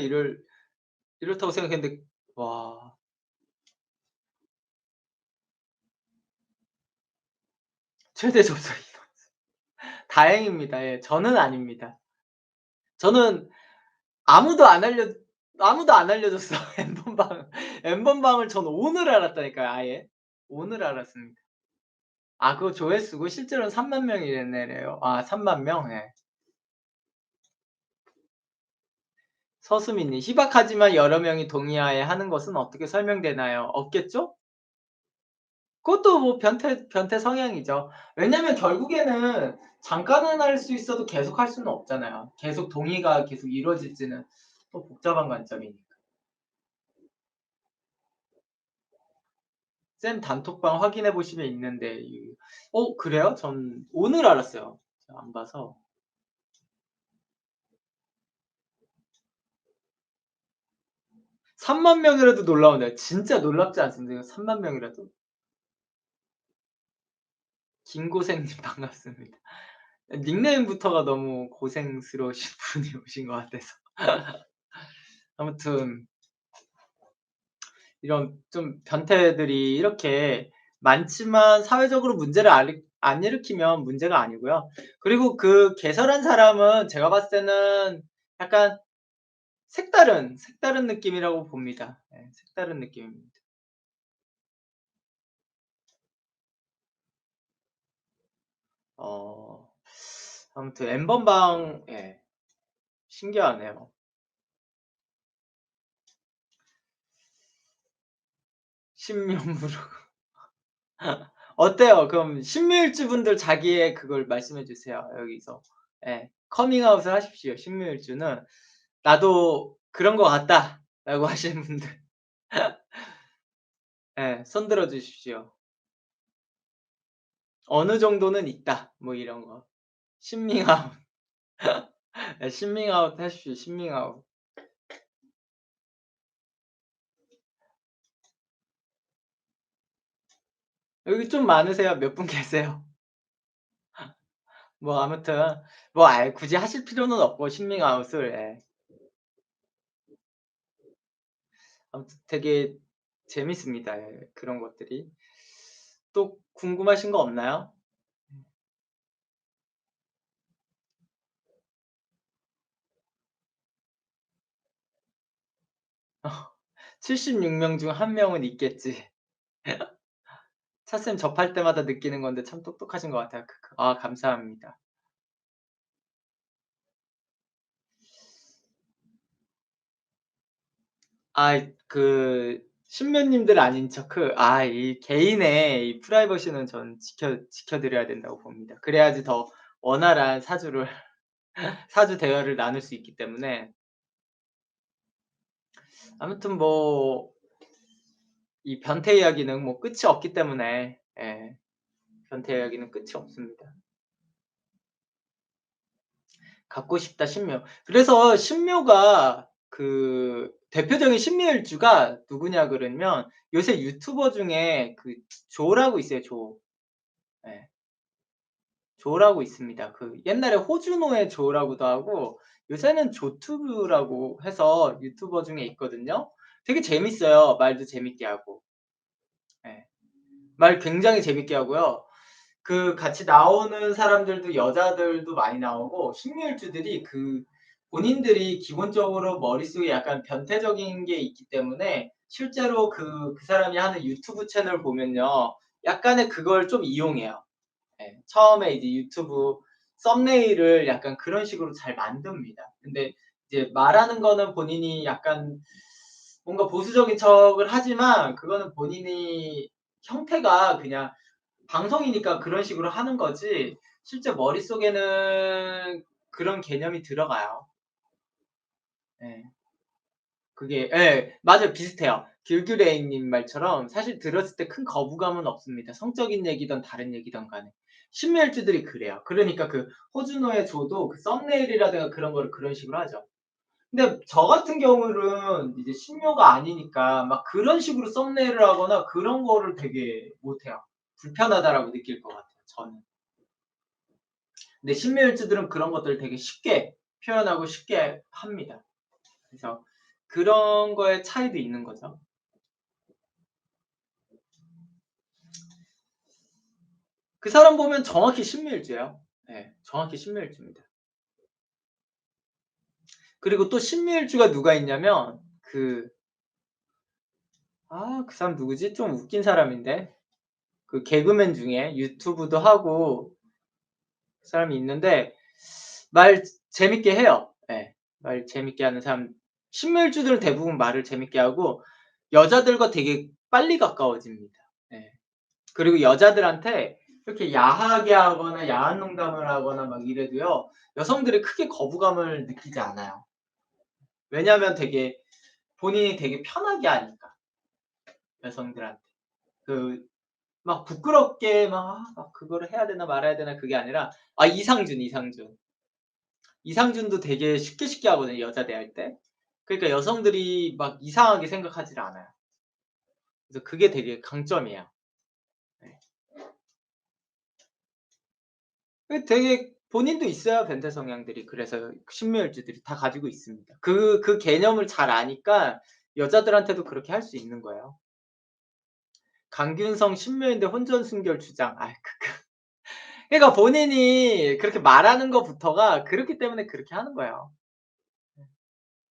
이렇다고 생각했는데 와. 최대 접속 인원. 다행입니다. 예. 저는 아닙니다. 저는 아무도 안 알려 아무도 안 알려줬어. 엠번방을 저는 오늘 알았다니까요 아예. 오늘 알았습니다. 아 그거 조회수고 실제로는 3만 명이래요. 아 3만 명? 예. 서수민님 "희박하지만 여러 명이 동의하에 하는 것은 어떻게 설명되나요?" 없겠죠? 그것도 뭐 변태 성향이죠. 왜냐면 결국에는 잠깐은 할 수 있어도 계속 할 수는 없잖아요. 계속 동의가 계속 이루어질지는 또 복잡한 관점이니까. 쌤 단톡방 확인해 보시면 있는데 그래요? 전 오늘 알았어요. 제가 안 봐서. 3만 명이라도 놀라운데 진짜 놀랍지 않습니까? 3만 명이라도? 김고생님 반갑습니다. 닉네임부터가 너무 고생스러우신 분이 오신 것 같아서. 아무튼 이런 좀 변태들이 이렇게 많지만 사회적으로 문제를 안 일으키면 문제가 아니고요. 그리고 그 개설한 사람은 제가 봤을 때는 약간 색다른 느낌이라고 봅니다. 예 색다른 느낌입니다. 어 아무튼 엠번방 예 신기하네요. 신명무로 어때요? 그럼 신묘일주 분들 자기의 그걸 말씀해 주세요 여기서. 예. 커밍아웃을 하십시오. 신묘일주는 "나도 그런 것 같다."라고 하시는 분들 예 손 들어 주십시오. "어느 정도는 있다." 뭐 이런 거. 신밍아웃. 예 신밍아웃 하십시오. 신밍아웃. 여기 좀 많으세요? 몇 분 계세요? 뭐 아무튼 뭐 굳이 하실 필요는 없고 신밍아웃을 예. 아무튼 되게 재밌습니다. 예 그런 것들이. 또 궁금하신 거 없나요? 76명 중 1 명은 있겠지. 차쌤 접할 때마다 느끼는 건데 참 똑똑하신 것 같아요. 크크. 아 감사합니다. 아이 신묘님들 아닌 척 이 개인의 이 프라이버시는 전 지켜 드려야 된다고 봅니다. 그래야지 더 원활한 사주를 사주 대화를 나눌 수 있기 때문에 아무튼 뭐 이 변태 이야기는 뭐 끝이 없기 때문에 변태 이야기는 끝이 없습니다. 갖고 싶다 신묘. 그래서 신묘가 대표적인 신묘일주가 누구냐 그러면 요새 유튜버 중에 조라고 있어요, 조. 예. 조라고 있습니다. 옛날에 호주노의 조라고도 하고 요새는 조투브라고 해서 유튜버 중에 있거든요. 되게 재밌어요. 말도 재밌게 하고. 예. 말 굉장히 재밌게 하고요. 같이 나오는 사람들도 여자들도 많이 나오고 신묘일주들이 본인들이 기본적으로 머릿속에 약간 변태적인 게 있기 때문에 실제로 그 사람이 하는 유튜브 채널 보면요. 약간의 그걸 좀 이용해요. 예. 처음에 이제 유튜브 썸네일을 약간 그런 식으로 잘 만듭니다. 근데 이제 말하는 거는 본인이 약간 뭔가 보수적인 척을 하지만 그거는 본인이 형태가 그냥 방송이니까 그런 식으로 하는 거지 실제 머릿속에는 그런 개념이 들어가요. 예. 맞아요. 비슷해요. 길규레이 님 말처럼 사실 들었을 때 큰 거부감은 없습니다. 성적인 얘기든 다른 얘기든 간에. 신묘일주들이 그래요. 그러니까 호주노의 조도 썸네일이라든가 그런 거를 그런 식으로 하죠. 근데 저 같은 경우는 이제 신묘가 아니니까 막 그런 식으로 썸네일을 하거나 그런 거를 되게 못해요. 불편하다라고 느낄 것 같아요, 저는. 근데 신묘일주들은 그런 것들을 되게 쉽게 표현하고 쉽게 합니다. 그래서 그런 거에 차이도 있는 거죠. 그 사람 보면 정확히 신묘일주예요. 네, 정확히 신묘일주입니다. 그리고 또 신묘일주가 누가 있냐면 그 사람 누구지? 좀 웃긴 사람인데 개그맨 중에 유튜브도 하고 그 사람이 있는데 말 재밌게 해요. 예. 말 재밌게 하는 사람 신묘일주들은 대부분 말을 재밌게 하고 여자들과 되게 빨리 가까워집니다. 예. 그리고 여자들한테 이렇게 야하게 하거나 야한 농담을 하거나 막 이래도요. 여성들이 크게 거부감을 느끼지 않아요. 왜냐하면 본인이 되게 편하게 하니까 여성들한테. 막 부끄럽게 막 그거를 해야 되나 말아야 되나 그게 아니라 이상준. 이상준도 되게 쉽게 하거든요, 여자 대할 때. 그러니까 여성들이 막 이상하게 생각하지를 않아요. 그래서 그게 되게 강점이에요. 네. 되게 본인도 있어요, 변태 성향들이. 그래서 신묘일주들이 다 가지고 있습니다. 그 개념을 잘 아니까 여자들한테도 그렇게 할 수 있는 거예요. 강균성 신묘인데 혼전순결 주장. 그러니까 본인이 그렇게 말하는 것부터가 그렇기 때문에 그렇게 하는 거예요.